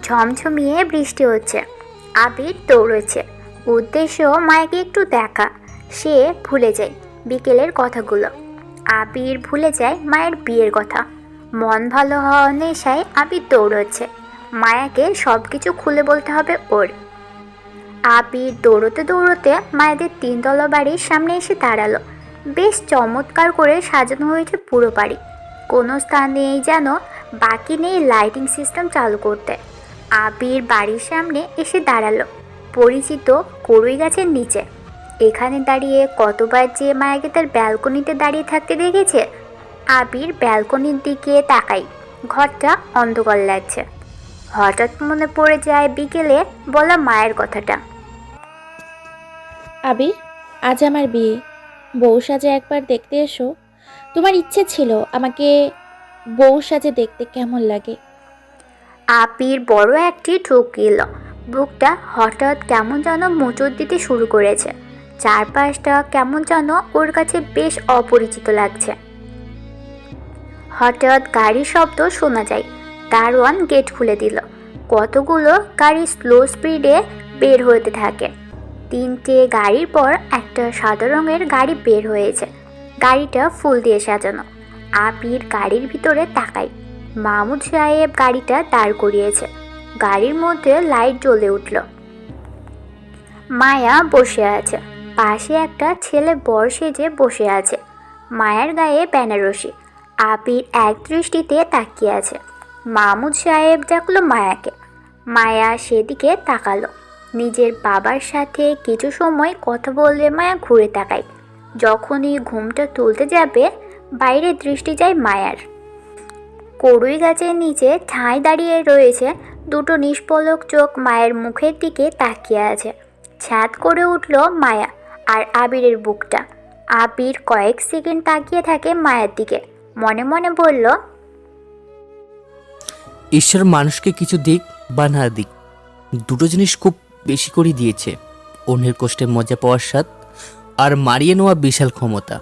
ঝমঝমিয়ে বৃষ্টি হচ্ছে। আবির দৌড়চ্ছে। উদ্দেশ্য মায়াকে একটু দেখা। সে ভুলে যায় বিকেলের কথাগুলো। আবির ভুলে যায় মায়ের বিয়ের কথা। মন ভালো হওয়ার নেশায় আবির দৌড়চ্ছে। মায়াকে সব কিছু খুলে বলতে হবে ওর। আবির দৌড়তে দৌড়তে মায়েদের 3 তলা বাড়ির সামনে এসে দাঁড়ালো। বেশ চমৎকার করে সাজানো হয়েছে পুরো বাড়ি। কোনো স্থানেই যেন বাকি নেই লাইটিং সিস্টেম চালু করতে। আবির বাড়ির সামনে এসে দাঁড়ালো পরিচিত কড়ুই গাছের নিচে। এখানে দাঁড়িয়ে কতবার যে মায়াকে তার ব্যালকনিতে দাঁড়িয়ে থাকতে দেখেছে। আবির ব্যালকনির দিকে তাকাই। ঘরটা অন্ধকার লাগছে। হঠাৎ মনে পড়ে যায় বিকেলে বলা মায়ের কথাটা। আবির, আজ আমার বিয়ে। বউ সাজে একবার দেখতে এসো। তোমার ইচ্ছে ছিল আমাকে বউ সাজে দেখতে কেমন লাগে। আবির বড় একটি ঢোক এলো। বুকটা হঠাৎ কেমন যেন মোচড় দিতে শুরু করেছে। চারপাশটা কেমন যেন ওর কাছে বেশ অপরিচিত লাগছে। হঠাৎ গাড়ির শব্দ শোনা যায়। দারোয়ান গেট খুলে দিল। কতগুলো গাড়ি স্লো স্পিডে বের হতে থাকে। 3টে গাড়ির পর একটা সাদা রঙের গাড়ি বের হয়েছে। গাড়িটা ফুল দিয়ে সাজানো। আবির গাড়ির ভিতরে তাকাই। মাহমুদ সাহেব গাড়িটা দাঁড় করিয়েছে। গাড়ির মধ্যে লাইট জ্বলে উঠল। মায়া বসে আছে। পাশে একটা ছেলে বর সেজে বসে আছে। মায়ের গায়ে বেনারসি। আবির এক দৃষ্টিতে তাকিয়ে আছে। মাহমুদ সাহেব ডাকলো মায়াকে। মায়া সেদিকে তাকালো। নিজের বাবার সাথে কিছু সময় কথা বললে মায়া ঘুরে তাকায়। যখনই ঘুমটা তুলতে যাবে বাইরে দৃষ্টি যায় মায়ার। কড়ুই গাছের নিচে ঠাঁই দাঁড়িয়ে রয়েছে। দুটো নিষ্পলক চোখ মায়ের মুখের দিকে তাকিয়ে আছে। ছ্যাঁত করে উঠল মায়া আর আবিরের বুকটা। আবির কয়েক সেকেন্ড তাকিয়ে থাকে মায়ের দিকে। মনে মনে বলল, ঈশ্বর মানুষকে কিছু দিক বা না দিক, দুটো জিনিস খুব বেশি করে দিয়েছে। অন্যের কষ্টে মজা পাওয়ার স্বাদ আর মারিয়ে নেওয়া বিশাল ক্ষমতা।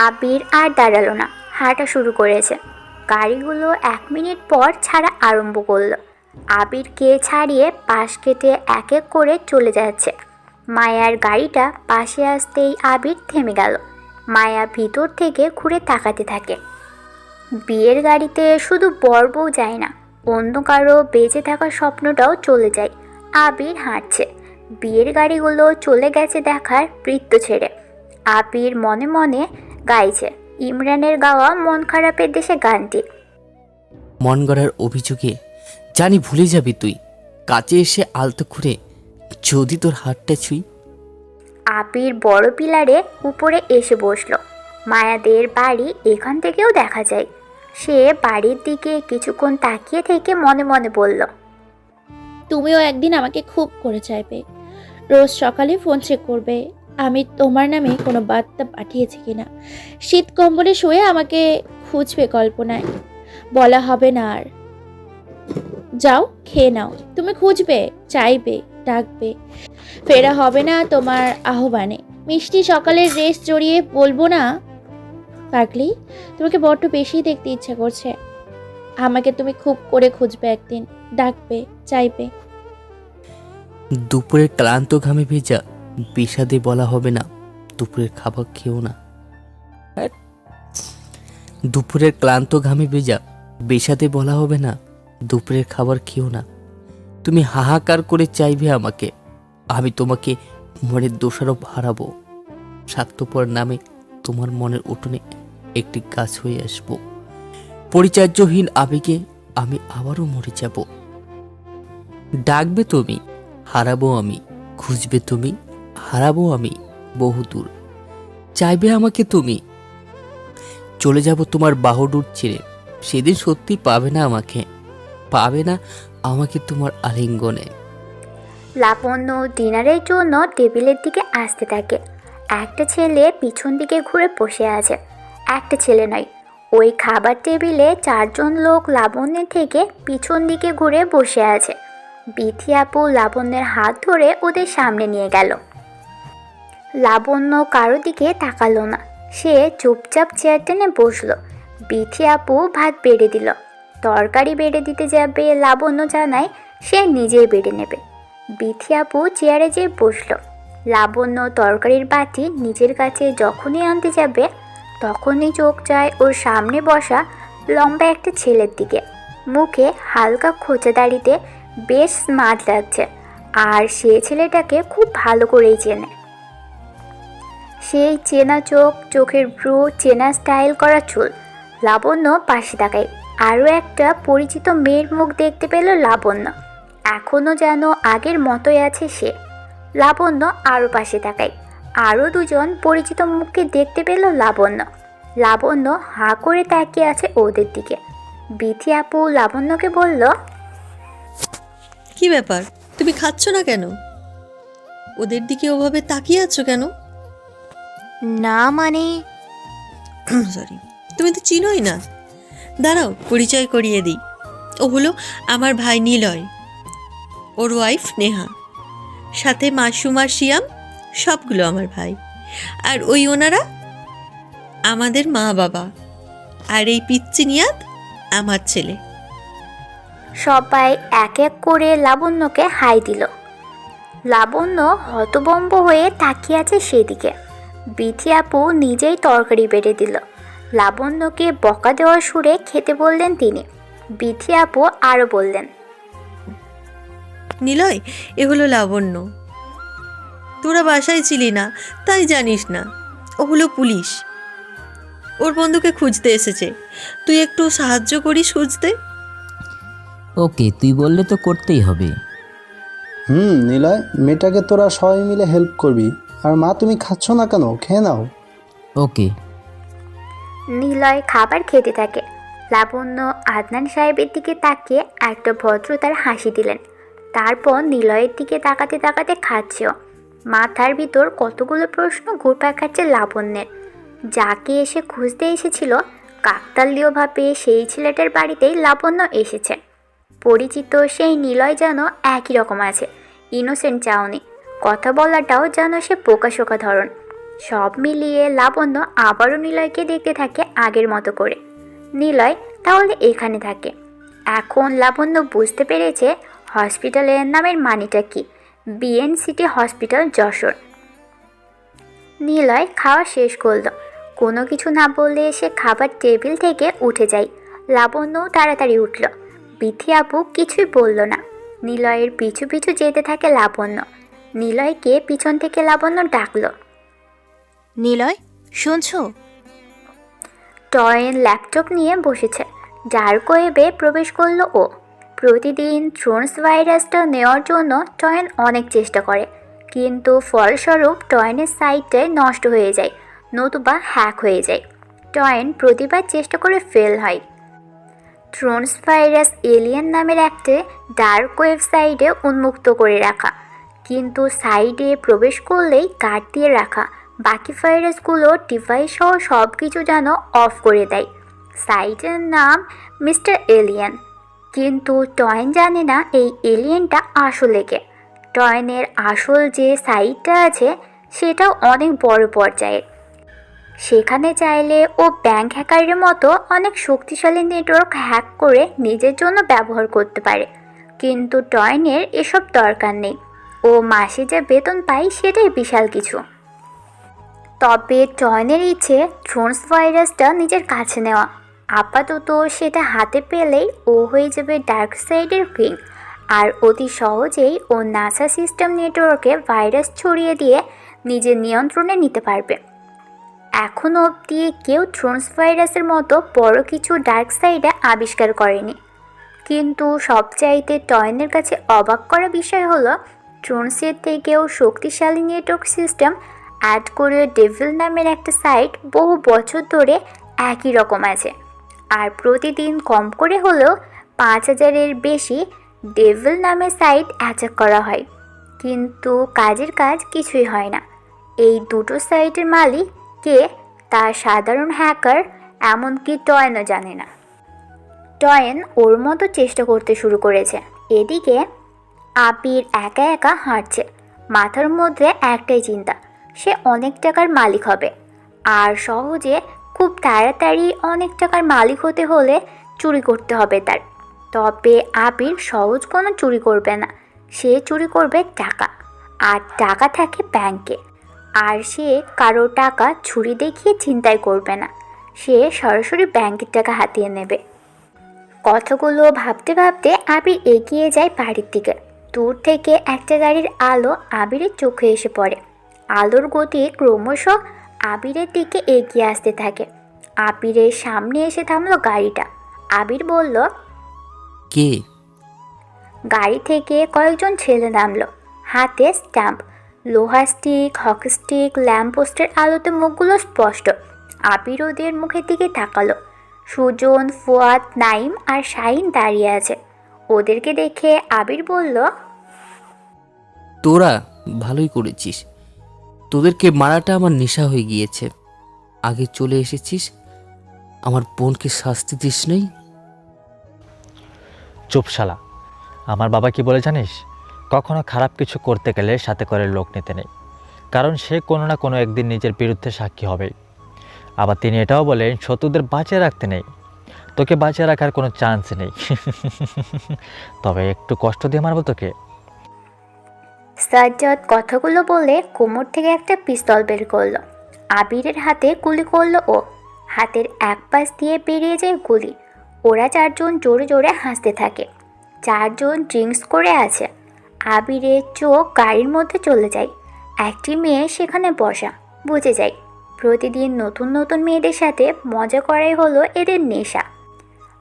আবির আর দাঁড়ালো না, হাঁটা শুরু করেছে। গাড়িগুলো 1 মিনিট পর ছাড়া আরম্ভ করলো। আবিরকে ছাড়িয়ে পাশ কেটে এক এক করে চলে যাচ্ছে। মায়ার গাড়িটা পাশে আসতেই আবির থেমে গেল। মায়া ভিতর থেকে ঘুরে তাকাতে থাকে। বিয়ের গাড়িতে শুধু বর বউ যায় না, অন্য কারো বেঁচে থাকার স্বপ্নটাও চলে যায়। আবির হাঁটছে। বিয়ের গাড়িগুলো চলে গেছে দেখার বৃত্ত ছেড়ে। আবির মনে মনে গাইছে ইমরানের গাওয়া মন খারাপের দেশে গানটি। মন গড়ার অভিযোগে জানি ভুলে যাবি তুই, কাছে এসে আলতো করে যদি তোর হাতটা ছুঁই। আবির বড় পিলারে উপরে এসে বসলো। মায়াদের বাড়ি এখান থেকেও দেখা যায়। সে বাড়ির দিকে কিছুক্ষণ তাকিয়ে থেকে মনে মনে বলল, তুমিও একদিন আমাকে খুব করে চাইবে। রোজ সকালে ফোন চেক করবে আমি তোমার নামে কোনো বার্তা পাঠিয়েছি কিনা। শীত কম্বলে শুয়ে আমাকে খুঁজবে কল্পনায়। বলা হবে না আর। যাও খেয়ে নাও। তুমি খুঁজবে, চাইবে, ডাকবে। ফেরা হবে না তোমার আহ্বানে। মিষ্টি সকালের রেস জড়িয়ে বলবো না, পাগলি তোমাকে বড্ড বেশি দেখতে ইচ্ছা করছে। আমাকে তুমি খুব করে খুঁজবে একদিন, ডাকবে, চাইবে। দুপুরের ক্লান্ত ঘামে ভেজা বিষাদে বলা হবে না দুপুরের খাবার খেও না। দুপুরের ক্লান্ত ঘামে ভেজা বিষাদে বলা হবে না দুপুরের খাবার খেও না। তুমি হাহাকার করে চাইবে আমাকে, আমি তোমাকে মনের দোষারোপ হারাবো। স্বার্থপর নামে তোমার মনের উঠোনে একটি গাছ হয়ে আসব। পরিচর্যহীন আবেগে আমি আবারও মরে যাব। ডাকবে তুমি, হারাবো আমি। খুঁজবে তুমি, হারাবো আমি বহুদূর। চাইবে আমাকে তুমি, চলে যাব তোমার বাহুডুর ছেড়ে। সেদিন সত্যি পাবে না আমাকে, পাবে না আমাকে তোমার আলিঙ্গনে। লাবণ্য ডিনারের জন্য টেবিলের দিকে আসতে থাকে। একটা ছেলে পিছন দিকে ঘুরে বসে আছে। একটা ছেলে নয়, ওই খাবার টেবিলে 4জন লোক লাবণ্যের থেকে পিছন দিকে ঘুরে বসে আছে। বিথি আপু লাবণ্যের হাত ধরে ওদের সামনে নিয়ে গেল। লাবণ্য কারো দিকে তাকালো না। সে চুপচাপ চেয়ার টেনে বসলো। বিথি আপু ভাত বেড়ে দিল। তরকারি বেড়ে দিতে যাবে লাবণ্য জানায় সে নিজেই বেড়ে নেবে। বিথি আপু চেয়ারে যেয়ে বসলো। লাবণ্য তরকারির বাটি নিজের কাছে যখনই আনতে যাবে তখনই চোখ যায় ওর সামনে বসা লম্বা একটা ছেলের দিকে। মুখে হালকা খোঁচা দাড়িতে বেশ স্মার্ট লাগছে, আর সে ছেলেটাকে খুব ভালো করেই চেনে। সেই চেনা চোখ, চোখের ভ্রু, চেনা স্টাইল করা চুল। লাবণ্য পাশে তাকায়। আরও একটা পরিচিত মেয়ের মুখ দেখতে পেল লাবণ্য। এখনও যেন আগের মতোই আছে সে। লাবণ্য আরও পাশে তাকায়। আরও দুজন পরিচিত মুখকে দেখতে পেল লাবণ্য। লাবণ্য হাঁ করে তাকিয়ে আছে ওদের দিকে। বিথি আপু লাবণ্যকে বলল, কি ব্যাপার, তুমি খাচ্ছ না কেন? ওদের দিকে ওভাবে তাকিয়ে আছো কেন? না মানে সরি, তুমি তো চিনোই না। দাঁড়াও পরিচয় করিয়ে দিই। ও হলো আমার ভাই নিলয়, ওর ওয়াইফ নেহা, সাথে মাসুম আর শিয়াম, সবগুলো আমার ভাই। আর ওই ওনারা আমাদের মা বাবা। আর এই পিচ্চি নিয়াত আমার ছেলে। সবাই এক এক করে লাবণ্যকে হাই দিল। লাবণ্য হতভম্ব হয়ে তাকিয়ে আছে সেদিকে। বিথি আপু নিজেই তরকারি বেড়ে দিল। লাবণ্যকে বকা দেওয়ার সুরে খেতে বললেন তিনি। বিথি আপু আরও বললেন, নিলয়, এ হলো লাবণ্য। তোরা বাসায় ছিলি না তাই জানিস না। ও হলো পুলিশ, ওর বন্ধুকে খুঁজতে এসেছে। তুই একটু সাহায্য করিস খুঁজতে। ওকে, তুই বললে তো করতেই হবে। নিলয়, মেয়েটাকে তোরা সবাই মিলে হেল্প করবি। আর মা, তুমি খাচ্ছ না কেন? খেয়ে নাও। ওকে। নিলয় খাবার খেতে থাকে। লাবণ্য আদনান সাহেবের দিকে তাকিয়ে একটা ভদ্রতার হাসি দিলেন। তারপর নিলয়ের দিকে তাকাতে তাকাতে খাচ্ছেও। মাথার ভিতর কতগুলো প্রশ্ন ঘুরপাক খাচ্ছে লাবণ্যের। যাকে এসে খুঁজতে এসেছিল কাকতালীয়ভাবে সেই ছেলেটার বাড়িতেই লাবণ্য এসেছে। পরিচিত সেই নিলয় যেন একই রকম আছে, ইনোসেন্ট চাউনি, কথা বলাটাও যেন সে পোকাশোকা ধরন। সব মিলিয়ে লাবণ্য আবারও নিলয়কে দেখতে থাকে আগের মতো করে। নিলয় তাহলে এখানে থাকে। এখন লাবণ্য বুঝতে পেরেছে হসপিটালের নামের মানেটা কি। BN city hospital, Jashore. Niloy খাওয়া শেষ করল। কোনো কিছু না বললে সে খাবার টেবিল থেকে উঠে যায়। লাবণ্যও তাড়াতাড়ি উঠল। বিথি আপু কিছুই বলল না। নিলয়ের পিছু পিছু যেতে থাকে লাবণ্য। নিলয়কে পিছন থেকে লাবণ্য ডাকল, নিলয়, শুনছো? টয়েন ল্যাপটপ নিয়ে বসেছে। ডার্ক ওয়েবে প্রবেশ করলো ও। প্রতিদিন থ্রোনস ভাইরাসটা নেওয়ার জন্য টয়েন অনেক চেষ্টা করে, কিন্তু ফলস্বরূপ টয়েনের সাইটটাই নষ্ট হয়ে যায়, নতুবা হ্যাক হয়ে যায়। টয়েন প্রতিবার চেষ্টা করে ফেল হয়। থ্রোনস ভাইরাস এলিয়েন নামের একটা ডার্ক ওয়েবসাইটে উন্মুক্ত করে রাখা, কিন্তু সাইডে প্রবেশ করলেই কার্ড দিয়ে রাখা। বাকি ভাইরাসগুলো ডিভাইস সহ সব কিছু যেন অফ করে দেয়। সাইটের নাম মিস্টার এলিয়েন, কিন্তু টয়েন জানে না এই এলিয়েনটা আসলে কে। টয়েনের আসল যে সাইটটা আছে সেটাও অনেক বড় পর্যায়ের। সেখানে চাইলে ও ব্যাংক হ্যাকারের মতো অনেক শক্তিশালী নেটওয়ার্ক হ্যাক করে নিজের জন্য ব্যবহার করতে পারে, কিন্তু টয়েনের এসব দরকার নেই। ও মাসে যা বেতন পায় সেটাই বিশাল কিছু। তবে টয়েনের ইচ্ছে থ্রোনস ভাইরাসটা নিজের কাছে নেওয়া। আপাতত সেটা হাতে পেলেই ও হয়ে যাবে ডার্ক সাইডের কিং, আর অতি সহজেই ও নাসা সিস্টেম নেটওয়ার্কে ভাইরাস ছড়িয়ে দিয়ে নিজের নিয়ন্ত্রণে নিতে পারবে। এখনও অবধি কেউ থ্রোনস ভাইরাসের মতো বড় কিছু ডার্ক সাইডে আবিষ্কার করেনি, কিন্তু সবচাইতে টয়েনের কাছে অবাক করা বিষয় হলো থ্রোনসের থেকেও শক্তিশালী নেটওয়ার্ক সিস্টেম অ্যাড করে ডেভিল নামের একটা সাইট বহু বছর ধরে একই রকম আছে, আর প্রতিদিন কম করে হলেও 5000-এর বেশি ডেভিল নামের সাইট অ্যাটাক করা হয়, কিন্তু কাজের কাজ কিছুই হয় না। এই দুটো সাইটের মালিক কে তা সাধারণ হ্যাকার এমনকি টয়েনও জানে না। টয়েন ওর মতো চেষ্টা করতে শুরু করেছে। এদিকে আবির একা একা হাঁটছে। মাথার মধ্যে একটাই চিন্তা, সে অনেক টাকার মালিক হবে। আর সহজে খুব তাড়াতাড়ি অনেক টাকার মালিক হতে হলে চুরি করতে হবে তার। তবে আবির সহজ কোনো চুরি করবে না, সে চুরি করবে টাকা, আর টাকা থাকে ব্যাংকে। আর সে কারো টাকা ছুরি দেখিয়ে ছিনতাই করবে না, সে সরাসরি ব্যাংকের টাকা হাতিয়ে নেবে। কথাগুলো ভাবতে ভাবতে আবির এগিয়ে যায় বাড়ির দিকে। দূর থেকে একটা গাড়ির আলো আবিরের চোখে এসে পড়ে। আলোর গতি ক্রমশ আবিরের দিকে এগিয়ে আসতে থাকে। আবিরের সামনে এসে থামলো গাড়িটা। আবির বলল, কে? গাড়ি থেকে কয়েকজন ছেলে নামলো, হাতে স্ট্যাম্প, লোহা স্টিক, হকি স্টিক, ল্যাম্পপোস্টের আলোতে মুখগুলো স্পষ্ট। আবির ওদের মুখের দিকে তাকালো। সুজন, ফুয়াদ, নাইম আর শাহিন দাঁড়িয়ে আছে। ওদেরকে দেখে আবির বলল, তোরা ভালোই করেছিস, তোদেরকে মারাটা আমার নেশা হয়ে গিয়েছে। আগে চলে এসেছিস, আমার বোনকে শাস্তি দিস নেই। চুপ শালা। আমার বাবা কি বলে জানিস? কখনো খারাপ কিছু করতে গেলে সাথে করে লোক নিতে নেই, কারণ সে কোনো না কোনো একদিন নিজের বিরুদ্ধে সাক্ষী হবেই। আবার তিনি এটাও বলেন শত্রুদের বাঁচিয়ে রাখতে নেই, তোকে বাঁচিয়ে রাখার কোনো চান্স নেই। তবে একটু কষ্ট দিয়ে মারবো তোকে। সাজ্জাদ কথাগুলো বলে কোমর থেকে একটা পিস্তল বের করলো। আবিরের হাতে গুলি করলো ও। হাতের এক পাশ দিয়ে বেরিয়ে যায় গুলি। ওরা চারজন জোরে জোরে হাসতে থাকে। চারজন ড্রিঙ্কস করে আছে। আবিরের চোখ গাড়ির মধ্যে চলে যায়। একটি মেয়ে সেখানে বসা। বুঝে যায় প্রতিদিন নতুন নতুন মেয়েদের সাথে মজা করাই হলো এদের নেশা।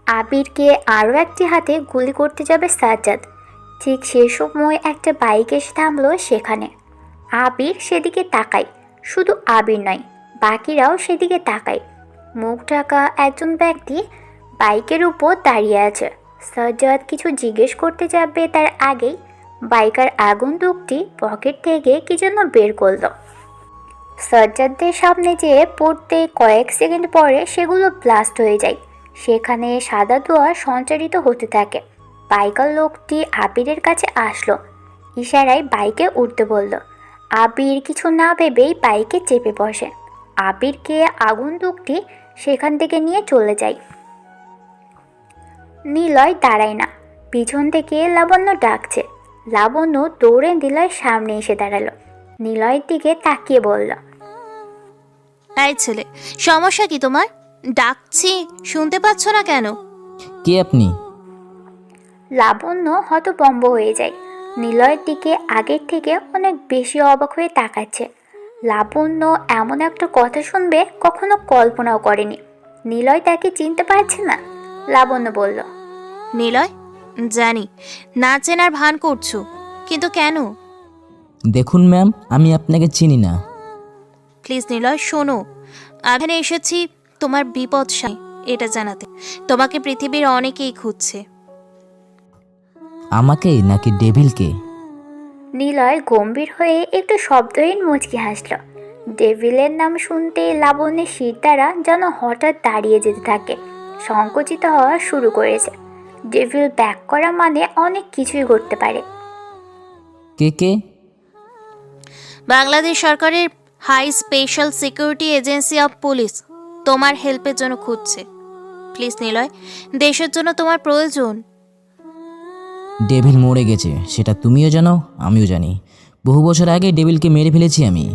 আবিরকে আরও একটি হাতে গুলি করতে যাবে সাজ্জাদ। ঠিক সে সময় একটা বাইক এসে থামলো সেখানে। আবির সেদিকে তাকায়। শুধু আবির নয়, বাকিরাও সেদিকে তাকায়। মুখ ঢাকা একজন ব্যক্তি বাইকের উপর দাঁড়িয়ে আছে। সাজ্জাদ কিছু জিজ্ঞেস করতে যাবে তার আগেই বাইকার আগন্তুকটি পকেট থেকে কি জন্য বের করলো। সাজ্জাদের সামনে যেয়ে পড়তে কয়েক সেকেন্ড পরে সেগুলো ব্লাস্ট হয়ে যায়। সেখানে সাদা ধোঁয়া সঞ্চারিত হতে থাকে। বাইকার লোকটি আবিরের কাছে আসলো, ইশারায় বাইকে উঠতে বলল। আবির কিছু না ভেবেই বাইকে চেপে বসে। আবিরকে আগন্তুকটি সেখান থেকে নিয়ে চলে যায়। নিলয় দাঁড়ায় না, পিছন থেকে লাবণ্য ডাকছে। লাবণ্য দৌড়ে নিলয়ের সামনে এসে দাঁড়ালো। নিলয়ের দিকে তাকিয়ে বলল, এই ছেলে, সমস্যা কি তোমার? ডাকছি শুনতে পাচ্ছ না কেন? কে আপনি? লাবণ্য হতভম্ব হয়ে যায়। নিলয়ের দিকে আগের থেকে অনেক বেশি অবাক হয়ে তাকাচ্ছে। লাবণ্য এমন একটা কথা শুনবে কখনো কল্পনাও করেনি। নিলয় তাকে চিনতে পারছে না। লাবণ্য বলল, নিলয়, জানি না চেনার ভান করছো, কিন্তু কেন? দেখুন ম্যাম, আমি আপনাকে চিনি না। প্লিজ নিলয় শোনো, এখানে এসেছি তোমার বিপদ এটা জানাতে। তোমাকে পৃথিবীর অনেকেই খুঁজছে। আমাকে নাকি ডেভিলকে? নিলয় গম্ভীর হয়ে একটু শব্দহীন মুচকি হাসল। ডেভিলের নাম শুনতে লাবণ্যের শির দ্বারা যেন হঠাৎ দাঁড়িয়ে যেতে থাকে, সংকুচিত হওয়া শুরু করেছে। ডেভিল ব্যাক করা মানে অনেক কিছুই করতে পারে। কে কে? বাংলাদেশ সরকারের high special security agency of police তোমার হেল্পের জন্য খুঁজছে। প্লিজ নিলয়, দেশের জন্য তোমার প্রয়োজন। ডেভিল মরে গেছে, সেটা তুমিও জানো, আমিও জানি। বহু বছর আগে ডেভিলকে মেরে ফেলেছি আমি।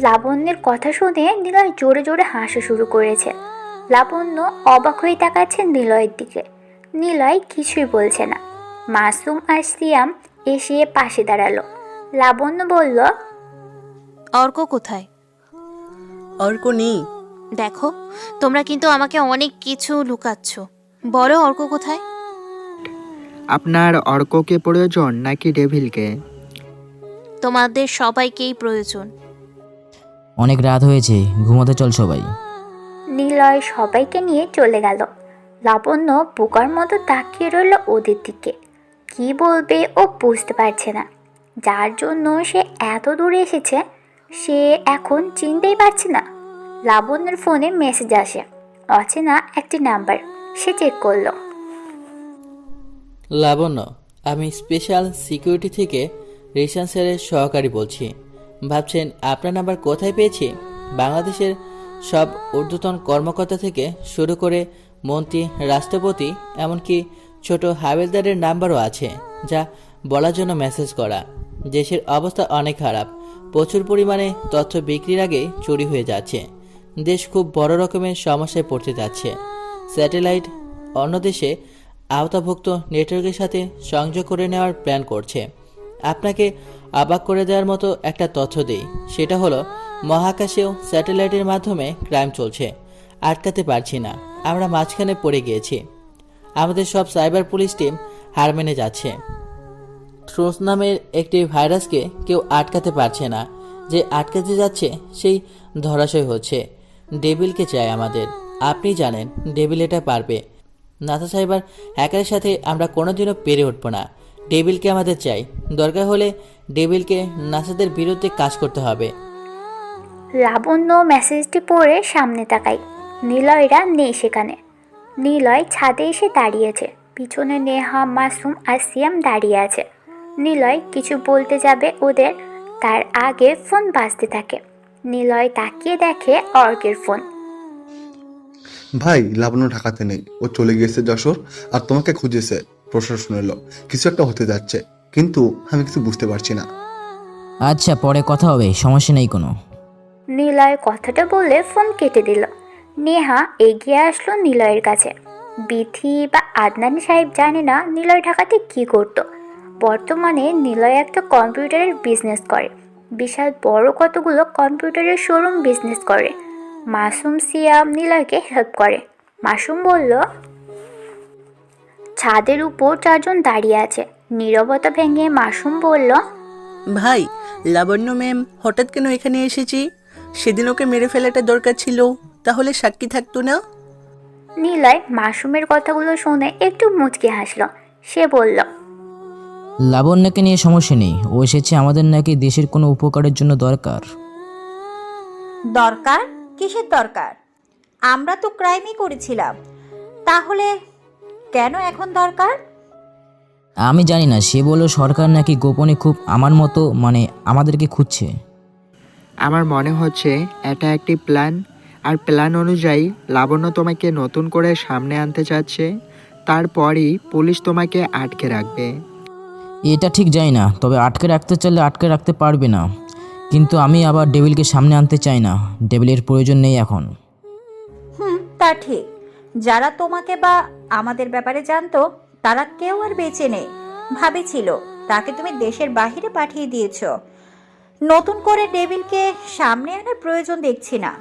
লাবণ্যের কথা শুনে নিলয় জোরে জোরে হাসা শুরু করেছে। লাবণ্য অবাক হয়ে তাকাচ্ছে নিলয়ের দিকে। নিলয় কিছুই বলছে না। মাসুম আর সিয়াম এসে পাশে দাঁড়ালো। লাবণ্য বলল, অর্ক কোথায়? অর্ক নেই। দেখো, তোমরা কিন্তু আমাকে অনেক কিছু লুকাচ্ছ। বলো অর্ক কোথায়? আপনার অর্ককে প্রয়োজন নাকি ডেভিলকে? তোমাদের সবাইকেই প্রয়োজন। অনেক রাত হয়েছে, ঘুমোতে চল সবাই। নিলয় সবাইকে নিয়ে চলে গেল। লাবণ্য পোকার মতো তাকিয়ে রইল ওদের দিকে। কি বলবে ও বুঝতে পারছে না। যার জন্য সে এত দূরে এসেছে সে এখন চিনতেই পারছে না। লাবণ্যের ফোনে মেসেজ আসে, অচেনা একটি নাম্বার। সে চেক করলো। লাবণ্য, আমি স্পেশাল সিকিউরিটি থেকে রেশন স্যারের সহকারী বলছি। ভাবছেন আপনার নাম্বার কোথায় পেয়েছি? বাংলাদেশের সব ঊর্ধ্বতন কর্মকর্তা থেকে শুরু করে মন্ত্রী, রাষ্ট্রপতি, এমনকি ছোট হাবিলদারের নাম্বারও আছে, যা বলার জন্য মেসেজ করা। দেশের অবস্থা অনেক খারাপ। প্রচুর পরিমাণে তথ্য বিক্রির আগে চুরি হয়ে যাচ্ছে। দেশ খুব বড় রকমের সমস্যায় পড়তে যাচ্ছে। স্যাটেলাইট অন্য দেশে আওতাভুক্ত নেটওয়ার্কের সাথে সংযোগ করে নেওয়ার প্ল্যান করছে। আপনাকে অবাক করে দেওয়ার মতো একটা তথ্য দিই, সেটা হলো মহাকাশেও স্যাটেলাইটের মাধ্যমে ক্রাইম চলছে। আটকাতে পারছি না, আমরা মাঝখানে পড়ে গিয়েছি। আমাদের সব সাইবার পুলিশ টিম হার মেনে যাচ্ছে। থ্রোস নামের একটি ভাইরাসকে কেউ আটকাতে পারছে না। যে আটকাতে যাচ্ছে সেই ধরাশয় হচ্ছে। ডেভিলকে চাই আমাদের। আপনি জানেন ডেভিল এটা পারবে। নাসা সাইবার হ্যাকারের সাথে আমরা কোনোদিনও পেরে উঠব না। ডেভিলকে আমাদের চাই। দরকার হলে ডেভিলকে নাসাদের বিরুদ্ধে কাজ করতে হবে। লাবণ্য মেসেজটি পড়ে সামনে তাকাই। নিলয়রা নেই সেখানে। নিলয় ছাদে এসে দাঁড়িয়েছে। পিছনে নেহা, মাসুম আর সিয়াম দাঁড়িয়ে আছে। নিলয় কিছু বলতে যাবে ওদের, তার আগে ফোন বাজতে থাকে। নিলয় তাকিয়ে দেখে অর্কের ফোন। ভাই, লাবণ্য ঢাকাতে নেই, ও চলে গিয়েছে যশোর আর তোমাকে খুঁজেছে। প্রশাসন এলো, কিছু একটা হতে যাচ্ছে, কিন্তু আমি কিছু বুঝতে পারছি না। আচ্ছা, পরে কথা হবে, সমস্যা নেই কোনো। নিলয় কথাটা বলে ফোন কেটে দিল। নেহা এগিয়ে আসলো নিলয়ের কাছে। বিথি বা আদনান সাহেব জানে না নিলয় ঢাকাতে কী করত। বর্তমানে নিলয় একটা কম্পিউটারের বিজনেস করে। বিশাল বড় কতগুলো কম্পিউটারের শোরুম বিজনেস করে। মাসুম, সিয়াম নিলয়কে হেল্প করে। মাসুম বলল, ছাদের উপর 4 জন দাঁড়িয়ে আছে। নীরবতা ভেঙে মাসুম বলল, ভাই, লাবণ্য ম্যাম হঠাৎ কেন এখানে এসেছি? সেদিন ওকে মেরে ফেলাটা দরকার ছিল, তাহলে সাক্ষী থাকতো না। নিলয় মাসুমের কথাগুলো শুনে একটু মুচকে হাসল। সে বলল, লাবণ্যকে নিয়ে সমস্যা নেই, ও এসেছে আমাদের নাকি দেশের কোনো উপকারের জন্য দরকার। দরকার? কিসের দরকার? আমরা তো ক্রাইমই করেছিলাম, তাহলে কেন এখন দরকার? আমি জানি না, সে বলল সরকার নাকি গোপনে খুব আমার মতো আমাদেরকে খুঁজছে। আমার মনে হচ্ছে এটা একটি প্ল্যান, আর প্ল্যান অনুযায়ী লাবণ্য তোমাকে নতুন করে সামনে আনতে চাচ্ছে। তারপরই পুলিশ তোমাকে আটকে রাখবে। এটা ঠিক জানি না, তবে আটকে রাখতে চাইলে আটকে রাখতে পারবে না। কিন্তু আমি আবার ডেভিলকে সামনে আনতে চাই না। ডেভিলের প্রয়োজন নেই এখন। তা ঠিক। যারা তোমাকে বা আমাদের ব্যাপারে জানতো তারা কেউ আর বেঁচে নেই। ভাবেছিল তাকে তুমি দেশের বাহিরে পাঠিয়ে দিয়েছো। নতুন করে ডেভিলকে সামনে আনার প্রয়োজন দেখছি না।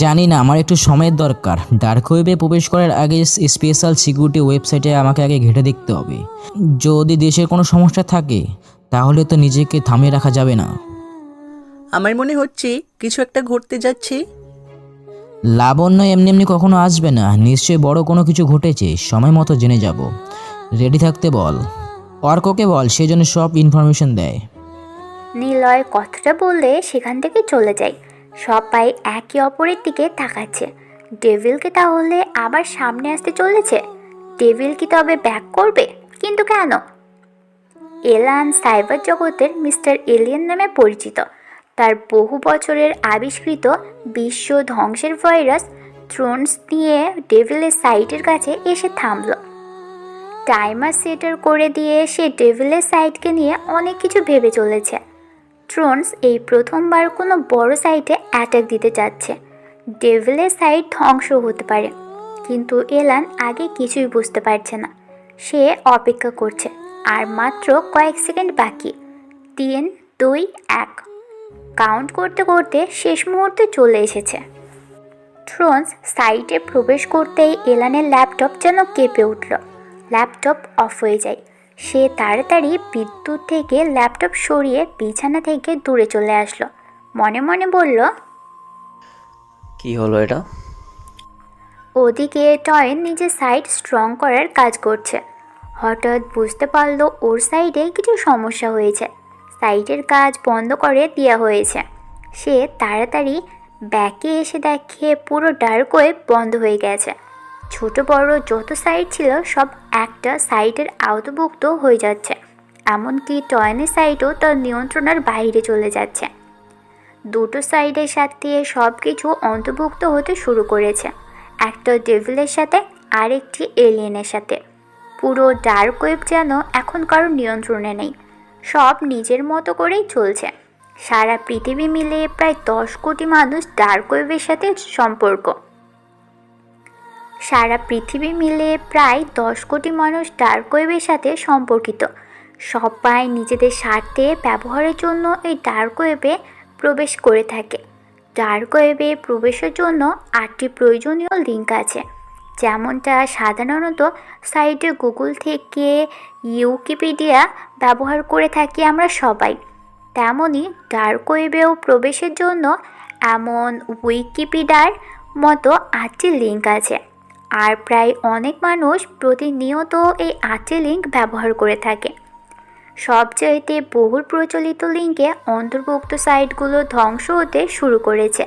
জানি না, আমার একটু সময়ের দরকার। ডার্ক ওয়েবে প্রবেশ করার আগে স্পেশাল সিকিউরিটি ওয়েবসাইটে আমাকে আগে ঘেঁটে দেখতে হবে। যদি দেশের কোনো সমস্যা থাকে তাহলে তো নিজেকে থামিয়ে রাখা যাবে না। আমার মনে হচ্ছে কিছু একটা ঘটতে যাচ্ছে। লাবণ্য এমনি এমনি কখনো আসবে না, নিশ্চয়ই বড় কোনো কিছু ঘটেছে। সময় মতো জেনে যাব। রেডি থাকতে বল, অর্ককে বল, সেই জন্য সব ইনফরমেশন দেয়। নিলয় কথাটা বললে সেখান থেকে চলে যায়। সবাই একে অপরের দিকে তাকাচ্ছে। ডেভিলকে তাহলে আবার সামনে আসতে চলেছে। ডেভিল কি তবে ব্যাক করবে? কিন্তু কেন? এলান সাইবার জগতের মিস্টার এলিয়েন নামে পরিচিত। তার বহু বছরের আবিষ্কৃত বিশ্ব ধ্বংসের ভাইরাস থ্রোনস নিয়ে ডেভিলের সাইটের কাছে এসে থামল। টাইমার সেটার করে দিয়ে সে ডেভিলের সাইটকে নিয়ে অনেক কিছু ভেবে চলেছে। থ্রোনস এই প্রথমবার কোনো বড় সাইটে অ্যাটাক দিতে যাচ্ছে। ডেভিলের সাইট ধ্বংস হতে পারে, কিন্তু এলান আগে কিছুই বুঝতে পারছে না। সে অপেক্ষা করছে, আর মাত্র কয়েক সেকেন্ড বাকি। 3, 2, 1 কাউন্ট করতে করতে শেষ মুহূর্তে চলে এসেছে। থ্রোনস সাইটে প্রবেশ করতেই এলানের ল্যাপটপ যেন কেঁপে উঠল। ল্যাপটপ অফ হয়ে যায়। সে তাড়াতাড়ি বিদ্যুৎ থেকে ল্যাপটপ সরিয়ে বিছানা থেকে দূরে চলে আসলো। মনে মনে বলল, কি হলো এটা? ওদিকে টয়েন নিজের সাইট স্ট্রং করার কাজ করছে। হঠাৎ বুঝতে পারলো ওর সাইডে কিছু সমস্যা হয়েছে। সাইটের কাজ বন্ধ করে দেওয়া হয়েছে। সে তাড়াতাড়ি ব্যাকে এসে দেখে পুরো ডার্ক ওয়েব বন্ধ হয়ে গেছে। ছোট বড় যত সাইট ছিল সব একটা সাইটের আওতাভুক্ত হয়ে যাচ্ছে। এমনকি টয়েনের সাইটও তার নিয়ন্ত্রণের বাইরে চলে যাচ্ছে। দুটো সাইডের সাথে সব কিছু অন্তর্ভুক্ত হতে শুরু করেছে, একটা ডেভিলের সাথে আরেকটি এলিয়েনের সাথে। পুরো ডার্ক ওয়েব যেন এখন কারোর নিয়ন্ত্রণে নেই, সব নিজের মতো করেই চলছে। সারা পৃথিবী মিলে প্রায় 10 কোটি মানুষ ডার্ক ওয়েবের সাথে সম্পর্ক। সারা পৃথিবী মিলে প্রায় 10 কোটি মানুষ ডার্ক ওয়েবের সাথে সম্পর্কিত। সবাই নিজেদের স্বার্থে ব্যবহারের জন্য এই ডার্ক ওয়েবে প্রবেশ করে থাকে। ডার্ক ওয়েবে প্রবেশের জন্য 8টি প্রয়োজনীয় লিঙ্ক আছে, যেমনটা সাধারণত সাইটে গুগল থেকে উইকিপিডিয়া ব্যবহার করে থাকি আমরা সবাই, তেমনই ডার্ক ওয়েবেও প্রবেশের জন্য এমন উইকিপিডিয়ার মতো 8টি লিঙ্ক আছে। আর প্রায় অনেক মানুষ প্রতিনিয়ত এই 8টি লিঙ্ক ব্যবহার করে থাকে। সবচাইতে বহুল প্রচলিত লিঙ্কে অন্তর্ভুক্ত সাইটগুলো ধ্বংস হতে শুরু করেছে।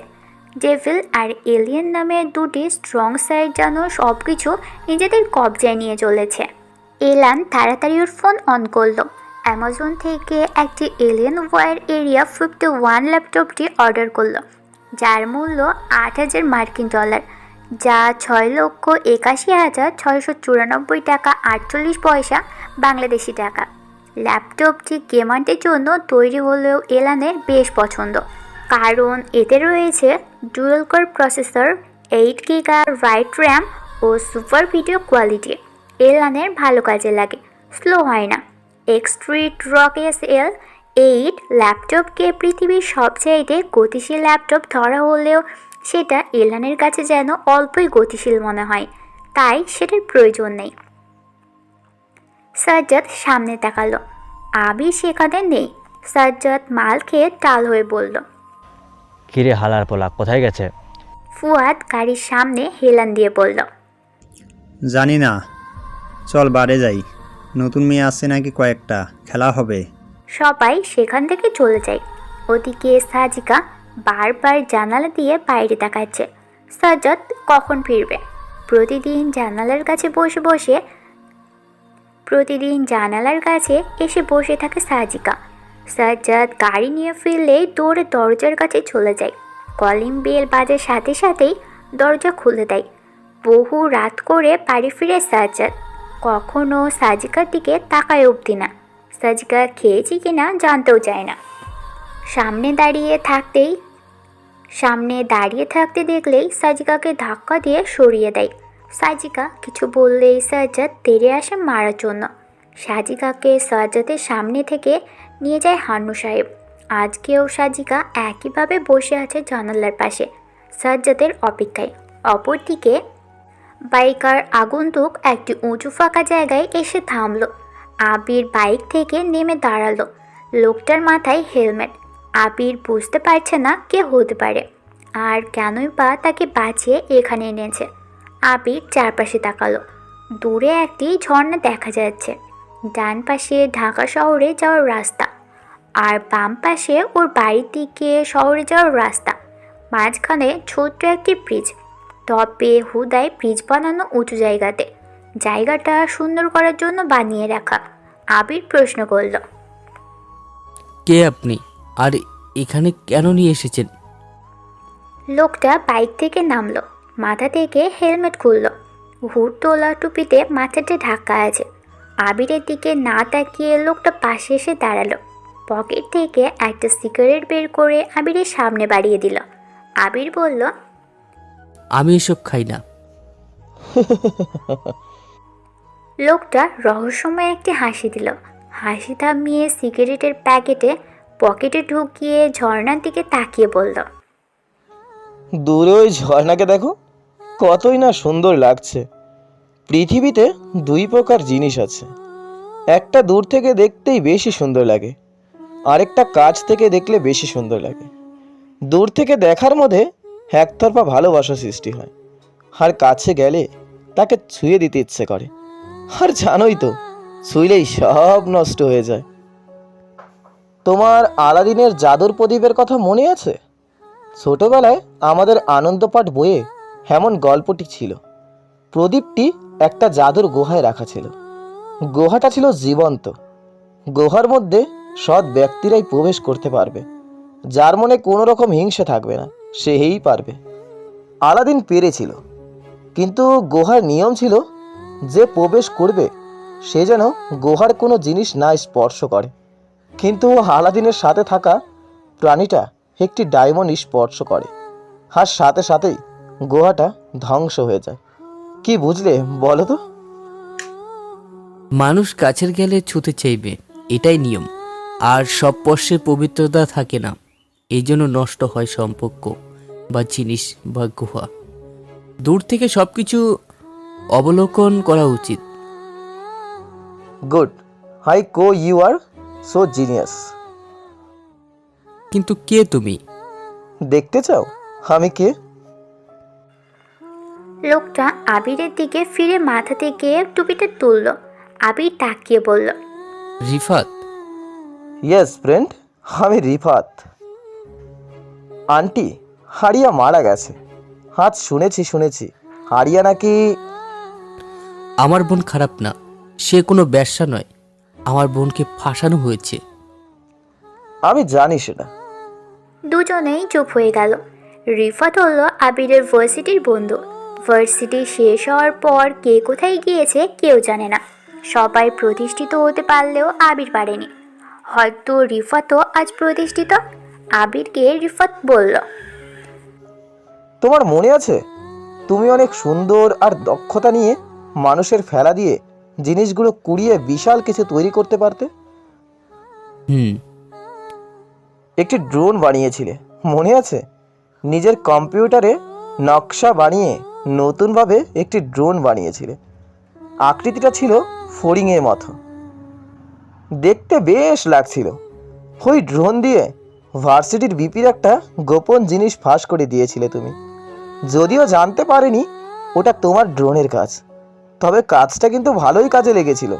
ডেভিল আর এলিয়েন নামের দুটি স্ট্রং সাইট যেন সব কিছু নিজেদের কবজায় নিয়ে চলেছে। এলান তাড়াতাড়ি ওর ফোন অন করলো। অ্যামাজন থেকে একটি এলিয়েন ওয়ার এরিয়া 51 ল্যাপটপটি অর্ডার করলো, যার মূল্য $8,000 মার্কিন, যা 6,81,694 টাকা 48 পয়সা বাংলাদেশি টাকা। ল্যাপটপটি গেমারদের জন্য তৈরি হলেও এলানের বেশ পছন্দ, কারণ এতে রয়েছে ডুয়াল কোর প্রসেসর, 8 গিগা রাইট র্যাম ও সুপার ভিডিও কোয়ালিটি। এলানের ভালো কাজে লাগে, স্লো হয় না। এক্সট্রিট রক SL8 ল্যাপটপকে পৃথিবীর সবচাইতে গতিশীল ল্যাপটপ ধরা হলেও সেটা এলানের কাছে যেন অল্পই গতিশীল মনে হয়, তাই সেটার প্রয়োজন নেই। সাজ্জাদ সামনে তাকালো, আবি সেখানে নেই। সাজ্জাদ মাল খেয়ে টাল হয়ে বলল, কিরে হালার পোলা, কোথায় গেছে? ফুয়াদ গাড়ির সামনে হেলান দিয়ে বলল, জানি না, চল বাড়ি যাই, নতুন মেয়ে আসছে নাকি কয়েকটা, খেলা হবে। সবাই সেখান থেকে চলে যায়। ওদিকে সাজিকা বারবার জানালা দিয়ে বাইরে তাকাচ্ছে, সাজ্জাদ কখন ফিরবে। প্রতিদিন জানালার কাছে এসে বসে থাকে সাজিকা। সাজ্জাদ গাড়ি নিয়ে ফিরলেই দৌড়ে দরজার কাছে চলে যায়। কলিং বেল বাজার সাথে সাথেই দরজা খুলে দেয়। বহু রাত করে বাড়ি ফিরে সাজ্জাদ কখনো সাজিকার দিকে তাকায় অবধি না। সাজিকা খেয়েছি কিনা জানতেও চায় না। সামনে দাঁড়িয়ে থাকতে দেখলেই সাজিকাকে ধাক্কা দিয়ে সরিয়ে দেয়। সাজিকা কিছু বললেই সাজ্জাদ তেড়ে আসে মারার জন্য। সাজিকাকে সাজ্জাদের সামনে থেকে নিয়ে যায় হান্নু সাহেব। আজকেও সাজিকা একইভাবে বসে আছে জানালার পাশে, সাজ্জাদের অপেক্ষায়। অপরদিকে বাইকার আগন্তুক একটি উঁচু ফাঁকা জায়গায় এসে থামলো। আবির বাইক থেকে নেমে দাঁড়ালো। লোকটার মাথায় হেলমেট। আবির বুঝতে পারছে না কে হতে পারে আর কেনই বা তাকে বাঁচিয়ে এখানে এনেছে। আবির চারপাশে তাকালো। দূরে একটি ঝর্ণা দেখা যাচ্ছে। ডান পাশে ঢাকা শহরে যাওয়ার রাস্তা, আর বাম পাশে ওর বাড়ির দিকে শহরে যাওয়ার রাস্তা। মাঝখানে ছোট্ট একটি ব্রিজ, তবে হুদায় ব্রিজ বানানো উঁচু জায়গাতে। জায়গাটা সুন্দর করার জন্য বানিয়ে রাখা। আবির প্রশ্ন করল, কে আপনি আর এখানে কেন নিয়ে এসেছেন? লোকটা বাইক থেকে নামলো, মাথা থেকে হেলমেট খুলল। হুড তোলা টুপিতে মাথাটা ঢাকা আছে। আবিরের দিকে না তাকিয়ে লোকটা পাশে এসে দাঁড়ালো। পকেট থেকে একটা সিগারেট বের করে আবিরের সামনে বাড়িয়ে দিল। আবির বলল, আমি এসব খাই না। লোকটা রহস্যময় একটি হাসি দিল। হাসি থামিয়ে সিগারেটের প্যাকেটে পকেটে ঢুকিয়ে ঝর্ণার দিকে তাকিয়ে বলল, দূরে ওই ঝর্ণাকে দেখো, কতই না সুন্দর লাগছে। পৃথিবীতে দুই প্রকার জিনিস আছে, একটা দূর থেকে দেখতেই বেশি সুন্দর লাগে, আরেকটা কাছ থেকে দেখলে বেশি সুন্দর লাগে। দূর থেকে দেখার মধ্যে একতরফা ভালোবাসা সৃষ্টি হয়, আর কাছে গেলে তাকে ছুঁয়ে দিতে ইচ্ছে করে। আর জানোই তো, ছুঁইলেই সব নষ্ট হয়ে যায়। তোমার আলাদিনের জাদুর প্রদীপের কথা মনে আছে? ছোটবেলায় আমাদের আনন্দপাঠ বইয়ে এমন গল্পটি ছিল। প্রদীপটি একটা জাদুর গুহায় রাখা ছিল। গুহাটা ছিল জীবন্ত। গুহার মধ্যে সৎ ব্যক্তিরাই প্রবেশ করতে পারবে, যার মনে কোনো রকম হিংসা থাকবে না সেই পারবে। আলাদিন পেরেছিল, কিন্তু গুহার নিয়ম ছিল যে প্রবেশ করবে সে যেন গুহার কোনো জিনিস না স্পর্শ করে। কিন্তু আলাদিনের সাথে থাকা প্রাণীটা একটি ডায়মন্ড স্পর্শ করে, আর সাথে সাথেই গুহাটা ধ্বংস হয়ে যায়। কি বুঝলে বলো তো? মানুষ কাছের গেলে ছুতে চাইবে, এটাই নিয়ম। আর সব স্পর্শের পবিত্রতা থাকে না, এই জন্য নষ্ট হয় সম্পর্ক বা জিনিস বা গুহা। দূর থেকে সব কিছু অবলোকন করা উচিত। গুড, হাই কো, ইউ আর সো জিনিয়াস। কিন্তু কে তুমি? দেখতে চাও আমি কে? লোকটা আবিরের দিকে ফিরে মাথা থেকে টুপিটা তুলল। আবির তাকিয়ে বলল, রিফাত। ইয়েস ফ্রেন্ড, আমি রিফাত। আন্টি, হারিয়া মারা গেছে। আজ শুনেছি হারিয়া নাকি। আমার বোন খারাপ না, সে কোনো ব্যবসা নয়। আমার বোনকে ফাঁসানো হয়েছে। আমি জানি সেটা। দুজনেই চুপ হয়ে গেল। রিফাত হলো আবিরের ভার্সিটির বন্ধু। ভার্সিটি শেষ হওয়ার পর কে কোথায় গিয়েছে কেউ জানে না। সবাই প্রতিষ্ঠিত হতে পারলেও আবির পারেনি। হয়তো রিফাতও আজ প্রতিষ্ঠিত। আবিরকে রিফাত বলল, তোমার মনে আছে তুমি অনেক সুন্দর আর দক্ষতা নিয়ে মানুষের ফেলা দিয়ে জিনিসগুলো কুড়িয়ে বিশাল কিছু তৈরি করতে পারতে? একটি ড্রোন বানিয়েছিলে, মনে আছে? নিজের কম্পিউটারে নকশা বানিয়ে নতুনভাবে একটি ড্রোন বানিয়েছিলে। আকৃতিটা ছিল ফড়িংয়ের মতো, দেখতে বেশ লাগছিল। ওই ড্রোন দিয়ে ভার্সিটির বিপির একটা গোপন জিনিস ফাঁস করে দিয়েছিলে তুমি। যদিও জানতে পারিনি ওটা তোমার ড্রোনের কাজ, তবে কাজটা কিন্তু ভালোই কাজে লেগেছিল।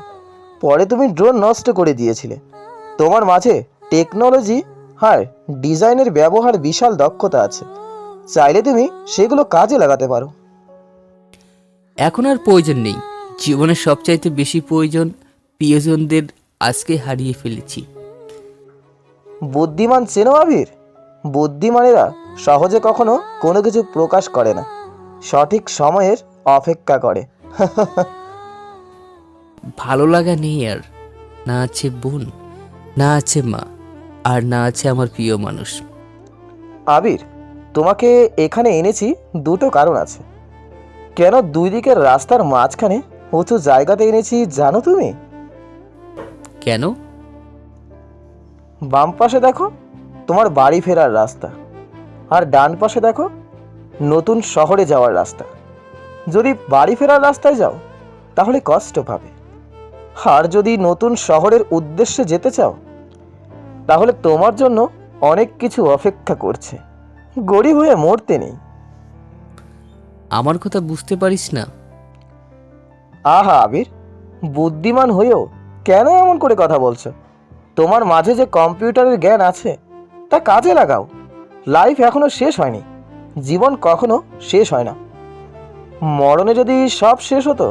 পরে তুমি ড্রোন নষ্ট করে দিয়েছিলে। তোমার মাঝে টেকনোলজি আর ডিজাইনের ব্যবহার বিশাল দক্ষতা আছে, চাইলে তুমি সেগুলো কাজে লাগাতে পারো। এখন আর প্রয়োজন নেই। জীবনের সবচাইতে বেশি প্রয়োজন প্রিয়জনদের আজকে হারিয়ে ফেলেছি। বুদ্ধিমান চেনো আবির? বুদ্ধিমানেরা সহজে কখনো কোনো কিছু প্রকাশ করে না, সঠিক সময়ের অপেক্ষা করে। ভালো লাগা নেই আর, না আছে বোন, না আছে মা, আর না আছে আমার প্রিয় মানুষ। আবির, তোমাকে এখানে এনেছি দুটো কারণ আছে। কেন দুই দিকের রাস্তার মাঝখানে উঁচু জায়গাতে এনেছি জানো তুমি? কেন? বাম পাশে দেখো তোমার বাড়ি ফেরার রাস্তা, আর ডান পাশে দেখো নতুন শহরে যাওয়ার রাস্তা। যদি বাড়ি ফেরার রাস্তায় যাও তাহলে কষ্ট পাবে, আর যদি নতুন শহরের উদ্দেশ্যে যেতে চাও তাহলে তোমার জন্য অনেক কিছু অপেক্ষা করছে। গরিব হয়ে মরতে নেই। আমার কথা বুঝতে পারিস না? আহা আবির, বুদ্ধিমান হয়েও কেন এমন করে কথা বলছো? তোমার মাঝে যে কম্পিউটারের জ্ঞান আছে তা কাজে লাগাও। লাইফ এখনো শেষ হয়নি, জীবন কখনো শেষ হয় না। মরণে যদি সব শেষ হতো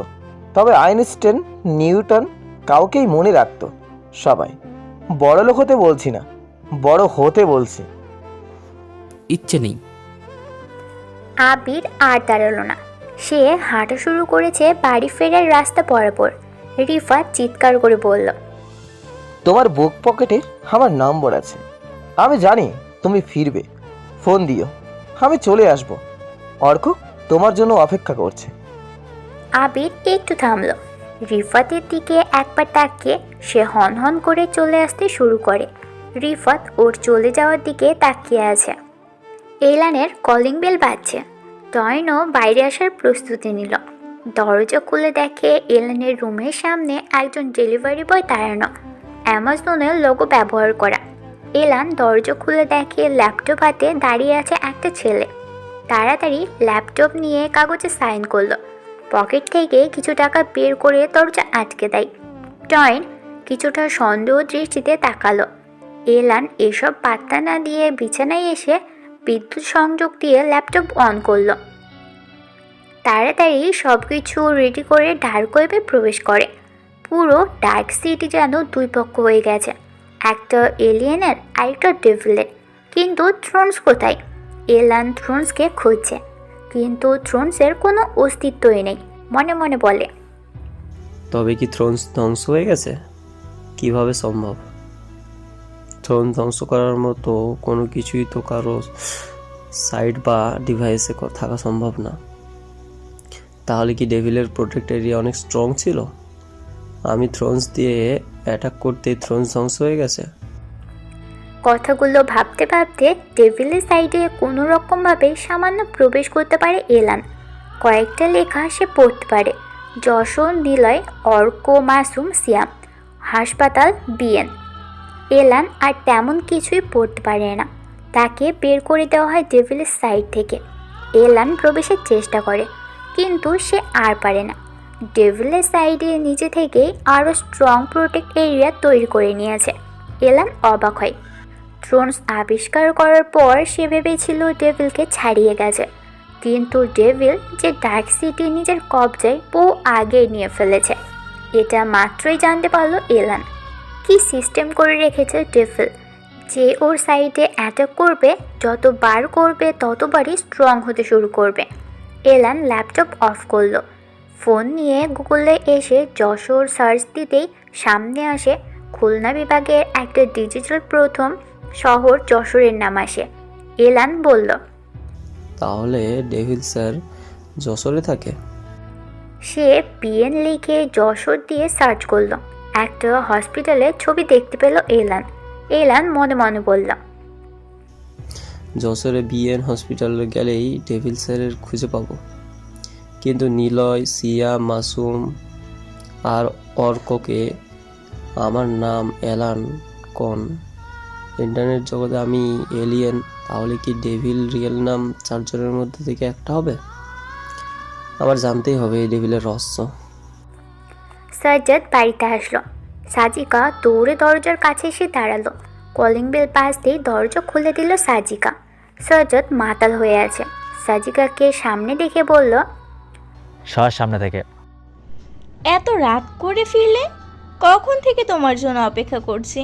তবে আইনস্টাইন, নিউটন কাউকেই মনে রাখতো সবাই। বড় লোক হতে বলছি না, বড় হতে বলছি। ইচ্ছে নেই। আবির আর দাঁড়ালো না। সে হাঁটা শুরু করেছে বাড়ি ফেরার রাস্তা বরাবর। রিফাত চিৎকার করে বলল, তোমার বুক পকেটে আমার নম্বর আছে। আমি জানি তুমি ফিরবে। ফোন দিও, আমি চলে আসব। অর্ক তোমার জন্য অপেক্ষা করছে। আবির একটু থামল। রিফাতের দিকে একবার তাকিয়ে সে হন হন করে চলে আসতে শুরু করে। রিফাত ওর চলে যাওয়ার দিকে তাকিয়ে আছে। এলানের কলিং বেল বাজছে। টয়নও বাইরে আসার প্রস্তুতি নিল। দরজা খুলে দেখে এলানের রুমের সামনে একজন ডেলিভারি বয় দাঁড়ানো, অ্যামাজনের লোগো ব্যবহার করা। এলান দরজা খুলে দেখে ল্যাপটপ হাতে দাঁড়িয়ে আছে একটা ছেলে। তাড়াতাড়ি ল্যাপটপ নিয়ে কাগজে সাইন করলো। পকেট থেকে কিছু টাকা বের করে দরজা আটকে দেয়। টয়ন কিছুটা সন্দেহ দৃষ্টিতে তাকালো। এলান এসব পাত্তা না দিয়ে বিছানায় এসে বিদ্যুৎ সংযোগ দিয়ে ল্যাপটপ অন করলো। তাড়াতাড়ি সব কিছু রেডি করে ডার্ক ওয়েবে প্রবেশ করে। পুরো ডার্ক সিটি যেন দুই পক্ষ হয়ে গেছে, একটা এলিয়েনের আর একটা ডেভিলের। কিন্তু থ্রোনস কোথায়? এলান থ্রোনসকে খুঁজছে, কিন্তু থ্রোনসের কোনো অস্তিত্বই নেই। মনে মনে বলে, তবে কি থ্রোনস ধ্বংস হয়ে গেছে? কিভাবে সম্ভব? থ্রোন ধ্বংস করার মতো কোনো কিছুই তো কারো সাইট বা ডিভাইসে থাকা সম্ভব না। তাহলে কি ডেভিলের প্রোটেক্ট এরিয়া অনেক স্ট্রং ছিল? আমি থ্রোনস দিয়ে অ্যাটাক করতেই থ্রোনস ধ্বংস হয়ে গেছে। কথাগুলো ভাবতে ভাবতে টেবিলের সাইডে কোনো রকমভাবে সামান্য প্রবেশ করতে পারে এলান। কয়েকটা লেখা সে পড়তে পারে। যশোর, নিলয়, অর্ক, মাসুম, সিয়াম, হাসপাতাল, বিএন। এলান আর তেমন কিছুই পড়তে পারে না। তাকে বের করে দেওয়া হয় ডেভিলের সাইড থেকে। এলান প্রবেশের চেষ্টা করে, কিন্তু সে আর পারে না। ডেভিলের সাইডে নিজে থেকেই আরও স্ট্রং প্রোটেক্ট এরিয়া তৈরি করে নিয়েছে। এলান অবাক হয়। থ্রোনস আবিষ্কার করার পর সে ভেবেছিল ডেভিলকে ছাড়িয়ে গেছে, কিন্তু ডেভিল যে ডার্ক সিটি নিজের কবজায় বহু আগে নিয়ে ফেলেছে। এটা মাত্রই জানতে পারলো এলান। কি সিস্টেম করে রেখেছে ডেভিল, যে ওর সাইডে অ্যাটাক করবে, যতবার করবে ততবারই স্ট্রং হতে শুরু করবে। এলান ল্যাপটপ অফ করলো। ফোন নিয়ে গুগলে এসে যশোর সার্চ দিতেই সামনে আসে খুলনা বিভাগের একটা ডিজিটাল প্রথম শহর যশোরের নাম আসে। এলান বলল, তাহলে ডেভিল স্যার যশোরে থাকে? সে পিএন লিখে যশোর দিয়ে সার্চ করলো। একটা হসপিটালের ছবি দেখতে পেল এলান। এলান মনে মনে বলল, যশোরে বিএন হসপিটালে গেলেই ডেভিল স্যারের খুঁজে পাবো। কিন্তু নিলয়, সিয়া, মাসুম আর অর্ককে আমার নাম এলান কোন? ইন্টারনেট জগতে আমি এলিয়েন, তাহলে কি ডেভিল রিয়েল নাম চারজনের মধ্যে থেকে একটা হবে? আমার জানতেই হবে এই ডেভিলের রহস্য। সাজ্জাদ বাড়িতে আসলো। সাজিকা দৌড়ে দরজার কাছে এসে দাঁড়ালো। কলিং বেল বাজতেই দরজা খুলে দিল সাজিকা। সাজ্জাদ মাতাল হয়ে আছে। সাজিকাকে সামনে দেখে বলল, সর সামনে থেকে। এত রাত করে ফিরলে? কখন থেকে তোমার জন্য অপেক্ষা করছি।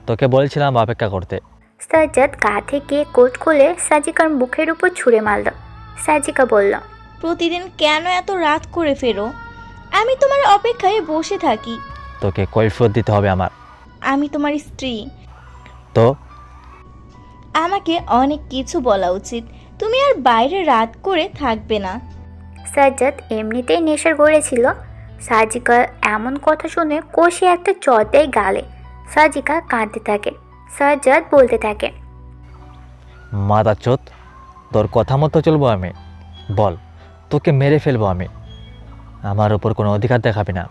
তোকে বলছিলাম অপেক্ষা করতে। সাজ্জাদ গা থেকে কোট খুলে সাজিকার মুখের উপর ছুঁড়ে মারল। সাজিকা বলল, প্রতিদিন কেন এত রাত করে ফেরো? আমি তোমার অপেক্ষায় বসে থাকি। তোকে কৈফিয়ত দিতে হবে আমার। আমি তোমার স্ত্রী। তো আমাকে অনেক কিছু বলা উচিত। তুমি আর বাইরে রাত করে থাকবে না। সাজ্জাদ এমনিতেই নেশার গড়েছিল। সাজিকার এমন কথা শুনে কষে একটা চর দেয় গালে। সাজিকা কাঁদতে থাকে। সাজ্জাদ বলতে থাকে, মাদা চোত, তোর কথা মতো চলবো আমি? বল, তোকে মেরে ফেলবো আমি। আমার ওপর কোনো অধিকার দেখাবি না।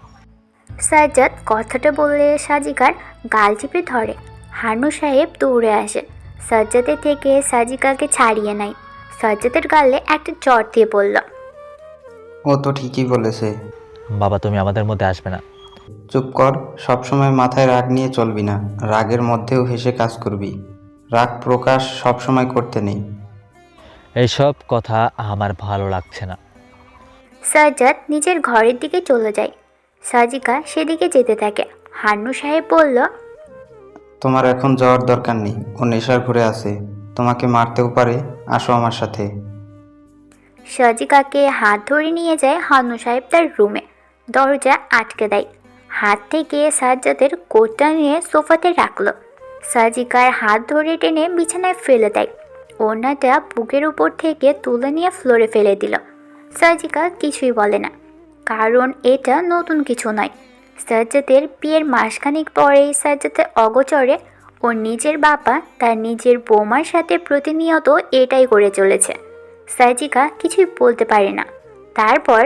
সাজ্জাদ কথাটা বললে সাজিকার গাল চিপে ধরে। হানু সাহেব দৌড়ে আসে। সাজ্জাদের থেকে সাজিকাকে ছাড়িয়ে নেয়। সাজ্জাদের গালে একটা চর দিয়ে বলল, ও তো ঠিকই বলেছে। বাবা, তুমি আমাদের মধ্যে আসবে না। চুপ কর, সবসময় মাথায় রাগ নিয়ে চলবি না। রাগের মধ্যেও হেসে কাজ করবি। রাগ প্রকাশ সবসময় করতে নেই। এইসব কথা আমার ভালো লাগছে না। সাজ্জাদ নিজের ঘরের দিকে চলে যায়। সাজিকা সেদিকে যেতে থাকে। হান্নু সাহেব বলল, তোমার এখন যাওয়ার দরকার নেই। ও নেশার ঘুরে আছে, তোমাকে মারতেও পারে। আসো আমার সাথে। সাজিকাকে হাত ধরে নিয়ে যায় হান্নু সাহেব তার রুমে। দরজা আটকে দেয়। হাত থেকে সাজ্জাদের কোটটা নিয়ে সোফাতে রাখলো। সাজিকার হাত ধরে টেনে বিছানায় ফেলে দেয়। ওড়নাটা বুকের উপর থেকে তুলে নিয়ে ফ্লোরে ফেলে দিল। সাজিকা কিছুই বলে না, কারণ এটা নতুন কিছু নয়। সাজ্জাদের বিয়ের মাসখানেক পরেই সাজ্জাদের অগোচরে ওর নিজের বাবা তার নিজের বৌমার সাথে প্রতিনিয়ত এটাই করে চলেছে। সাজিকা কিছুই বলতে পারে না। তারপর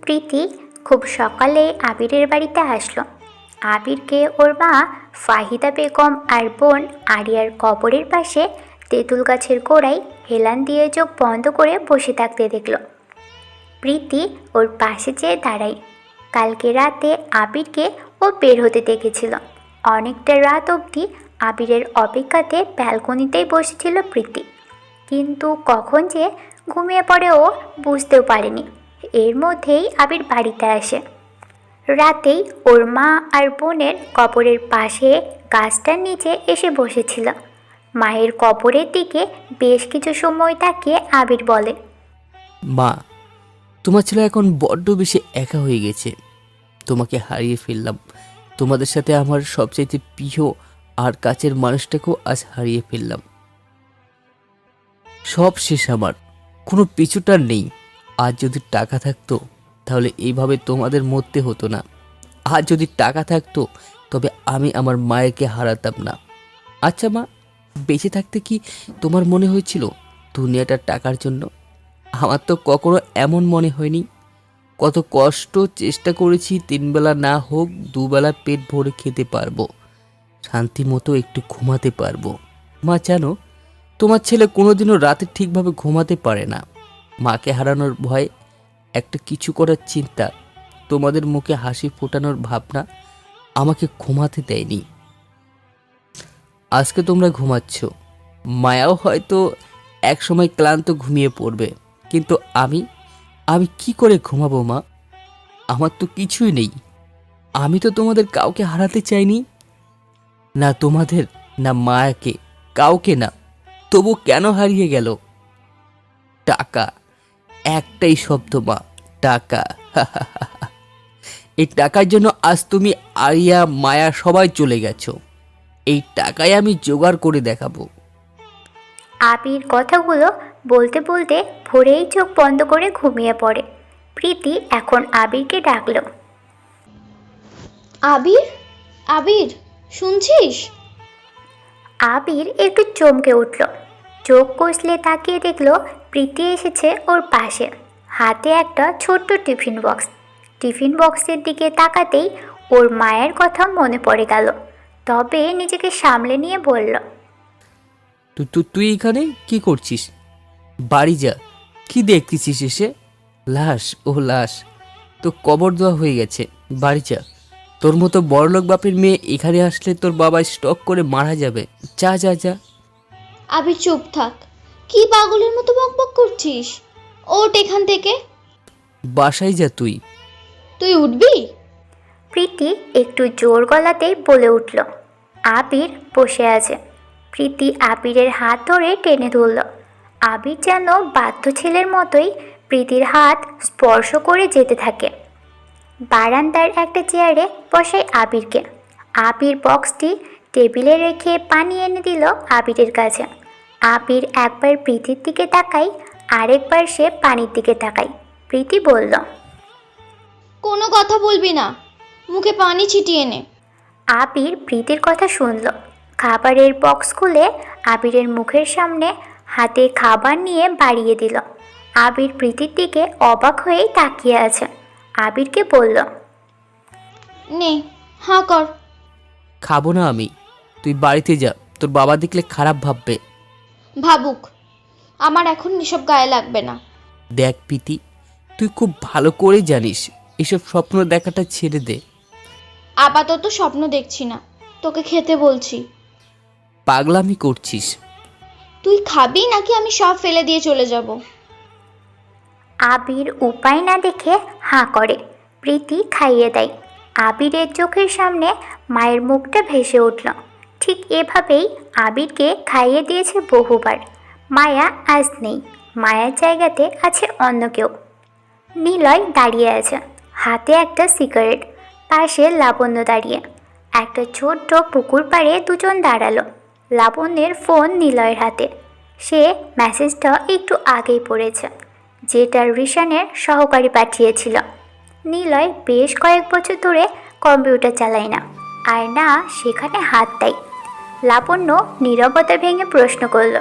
প্রীতি খুব সকালে আবিরের বাড়িতে আসলো। আবিরকে ওর মা ফাহিদা বেগম আর বোন আরিয়ার কবরের পাশে তেঁতুল গাছের গোড়ায় হেলান দিয়ে চোখ বন্ধ করে বসে থাকতে দেখল। প্রীতি ওর পাশে যেয়ে দাঁড়ায়। কালকে রাতে আবিরকে ও বের হতে দেখেছিল। অনেকটা রাত অবধি আবিরের অপেক্ষাতে ব্যালকনিতেই বসেছিল প্রীতি, কিন্তু কখন যে ঘুমিয়ে পড়ে ও বুঝতেও পারেনি। এর মধ্যেই আবির বাড়িতে আসে। রাতেই ওর মা আর বোনের কবরের পাশে গাছটার নিচে এসে বসেছিল। মায়ের কবরের দিকে বেশ কিছু সময় তাকিয়ে আবির বলে, মা, তোমার ছেলে এখন বড্ড বেশি একা হয়ে গেছে। তোমাকে হারিয়ে ফেললাম। তোমাদের সাথে আমার সবচাইতে প্রিয় আর কাছের মানুষটাকেও আজ হারিয়ে ফেললাম। সব শেষ আমার, কোনো পিছুটার নেই। আজ যদি টাকা থাকতো তাহলে এইভাবে তোমাদের মরতে হতো না। আজ যদি টাকা থাকতো তবে আমি আমার মায়েরকে হারাতাম না। আচ্ছা মা, বেঁচে থাকতে কি তোমার মনে হয়েছিল দুনিয়াটা টাকার জন্য? আমার তো কখনো এমন মনে হয়নি। কত কষ্ট চেষ্টা করেছি 3 বেলা না হোক 2 বেলা পেট ভরে খেতে পারবো, শান্তি মতো একটু ঘুমাতে পারবো। মা জানো, তোমার ছেলে কোনোদিনও রাতে ঠিকভাবে ঘুমাতে পারে না। মাকে হারানোর ভয়, একটা কিছু করার চিন্তা, তোমাদের মুখে হাসি ফোটানোর ভাবনা আমাকে ঘুমাতে দেয়নি। আজকে তোমরা ঘুমাচ্ছ, মায়াও হয়তো একসময় ক্লান্ত ঘুমিয়ে পড়বে, কিন্তু আমি কি করে ঘুমাবো মা? আমার তো কিছুই নেই। আমি তো তোমাদের কাউকে হারাতে চাইনি, না তোমাদের না মায়াকে, কাউকে না। তবু কেন হারিয়ে গেল? টাকা, একটাই শব্দ মা, টাকা। এই টাকার জন্য আজ তুমি, আরিয়া, মায়া সবাই চলে গেছো। এই টাকায় আমি জোগাড় করে দেখাবো। আবির কথাগুলো বলতে বলতে ভোরেই চোখ বন্ধ করে ঘুমিয়ে পড়ে। প্রীতি এখন আবিরকে ডাকলো। আবির, আবির, শুনছিস? আবির একটু চমকে উঠল। চোখ কষলে তাকিয়ে দেখলো প্রীতি এসেছে ওর পাশে, হাতে একটা ছোট্ট টিফিন বক্স। টিফিন বক্সের দিকে তাকাতেই ওর মায়ের কথা মনে পড়ে গেল। তবে নিজেকে সামলে নিয়ে বলল, তুই এখানে কি করছিস? বাড়ি যা। কি দেখতেছিস এসে? লাশ? ও লাশ তো কবর দেওয়া হয়ে গেছে। বাড়ি যা। তোর মতো বড়লোক বাপের মেয়ে এখানে আসলে তোর বাবা স্টক করে মারা যাবে। যা যা যা। আবির চুপ থাক, কি পাগলের মতো বকবক করছিস? ওঠ এখান থেকে। বাসায় যা তুই। তুই উঠবি? প্রীতি একটু জোর গলাতেই বলে উঠল। আবির বসে আছে। প্রীতি আবিরের হাত ধরে টেনে ধরল। আবির যেন বাধ্য ছেলের মতোই প্রীতির হাত স্পর্শ করে যেতে থাকে। বারান্দার একটা চেয়ারে বসায় আবিরকে। আবির বক্সটি টেবিলে রেখে পানি এনে দিল আবিরের কাছে। আবির একবার প্রীতির দিকে তাকায়, আরেকবার সে পানির দিকে তাকায়। প্রীতি বলল, কোনো কথা বলবি না, মুখে পানি ছিটিয়ে নে। আবির প্রীতির কথা শুনল। খাবারের বক্স খুলে আবিরের মুখের সামনে হাতে খাবার নিয়ে বাড়িয়ে দিল। আবির প্রীতির দিকে অবাক হয়েই তাকিয়ে আছে। আবিরকে বলল, নে, হাঁ কর। খাবো না আমি। তুই বাড়িতে যা, তোর বাবা দেখলে খারাপ ভাববে। ভাবুক, আমার এখন এসব গায়ে লাগবে না। দেখ প্রীতি, তুই খুব ভালো করে জানিস এসব স্বপ্ন দেখাটা ছেড়ে দে। আপাতত স্বপ্ন দেখছি না, তোকে খেতে বলছি। পাগলামি করছিস। তুই খাবি নাকি আমি সব ফেলে দিয়ে চলে যাব? আবির উপায় না দেখে হাঁ করে। প্রীতি খাইয়ে দেয়। আবিরের চোখের সামনে মায়ের মুখটা ভেসে উঠল। ঠিক এভাবেই আবিরকে খাইয়ে দিয়েছে বহুবার। মায়া আজ নেই, মায়ের জায়গাতে আছে অন্য কেউ। নিলয় দাঁড়িয়ে আছে, হাতে একটা সিগারেট, পাশে লাবণ্য দাঁড়িয়ে। একটা ছোট্ট পুকুর পাড়ে দুজন দাঁড়ালো। লাবণ্যের ফোন নিলয়ের হাতে। সে মেসেজটা একটু আগেই পড়েছে, যেটা রিশানের সহকারী পাঠিয়েছিল। নিলয় বেশ কয়েক বছর ধরে কম্পিউটার চালায় না, আর না সেখানে হাত দেয়। লাবণ্য নীরবতা ভেঙে প্রশ্ন করল,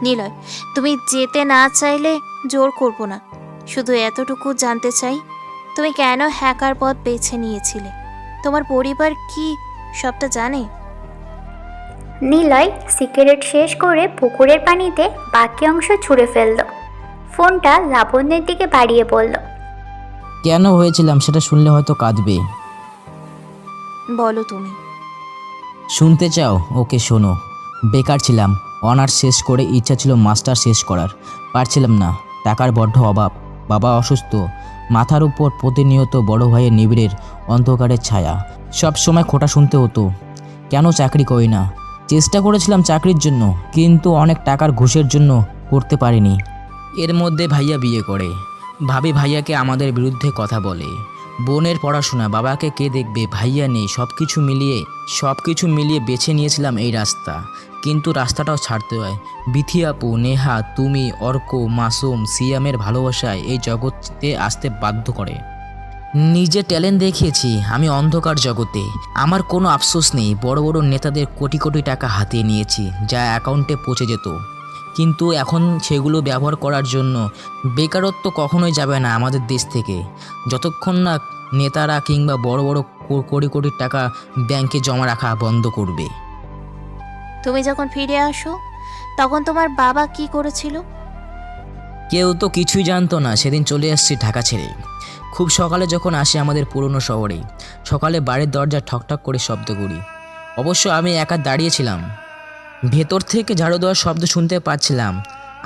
নিলয়, তুমি যেতে না চাইলে জোর করব না, শুধু এতটুকু জানতে চাই, তুমি কেন হ্যাকার পথ বেছে নিয়েছিলে? তোমার পরিবার কি সবটা জানে? নিলয় সিগারেট শেষ করে পুকুরের পানিতে বাকি অংশ ছুঁড়ে ফেলল। ফোনটা লাবণ্যের দিকে বাড়িয়ে বলল, কেন হয়েছিলাম সেটা শুনলে হয়তো কাঁদবে। বলো তুমি। শুনতে চাও? ওকে শোনো। বেকার ছিলাম, অনার্স শেষ করে ইচ্ছা ছিল মাস্টার শেষ করার, পারছিলাম না। টাকার বড্ড অভাব, বাবা অসুস্থ, মাথার উপর প্রতিনিয়ত বড় ভাইয়ের নিবিড়ের অন্ধকারের ছায়া। সব সময় খোটা শুনতে হতো, কেন চাকরি করি না, চেষ্টা করেছিলাম চাকরির জন্য, কিন্তু অনেক টাকার ঘুষের জন্য করতে পারিনি। এর মধ্যে ভাইয়া বিয়ে করে। ভাবি ভাইয়াকে আমাদের বিরুদ্ধে কথা বলে। বোনের পড়াশোনা, বাবাকে কে দেখবে, ভাইয়া নেই, সব কিছু মিলিয়ে বেছে নিয়েছিলাম এই রাস্তা। কিন্তু রাস্তাটাও ছাড়তে হয়। বিথি আপু, নেহা, তুমি, অর্ক, মাসুম, সিয়ামের ভালোবাসায় এই জগতে আসতে বাধ্য করে। নিজে ট্যালেন্ট দেখিয়েছি আমি অন্ধকার জগতে। আমার কোনো আফসোস নেই। বড় বড় নেতাদের কোটি কোটি টাকা হাতিয়ে নিয়েছি, যা অ্যাকাউন্টে পৌঁছে যেত। কিন্তু এখন সেগুলো ব্যবহার করার জন্য বেকারত্ব কখনোই যাবে না আমাদের দেশ থেকে, যতক্ষণ না নেতারা কিংবা বড় বড় কোটি কোটি টাকা ব্যাংকে জমা রাখা বন্ধ করবে। তুমি যখন ফিরে আসো তখন তোমার বাবা কি করেছিল? কেউ তো কিছুই জানতো না। সেদিন চলে আসছি ঢাকা ছেড়ে। খুব সকালে যখন আসি আমাদের পুরনো শহরে, সকালে বাড়ির দরজা ঠকঠক করে শব্দ করি। অবশ্য আমি একা দাঁড়িয়েছিলাম। ভেতর থেকে ঝাড়ু দেওয়ার শব্দ শুনতে পাচ্ছিলাম।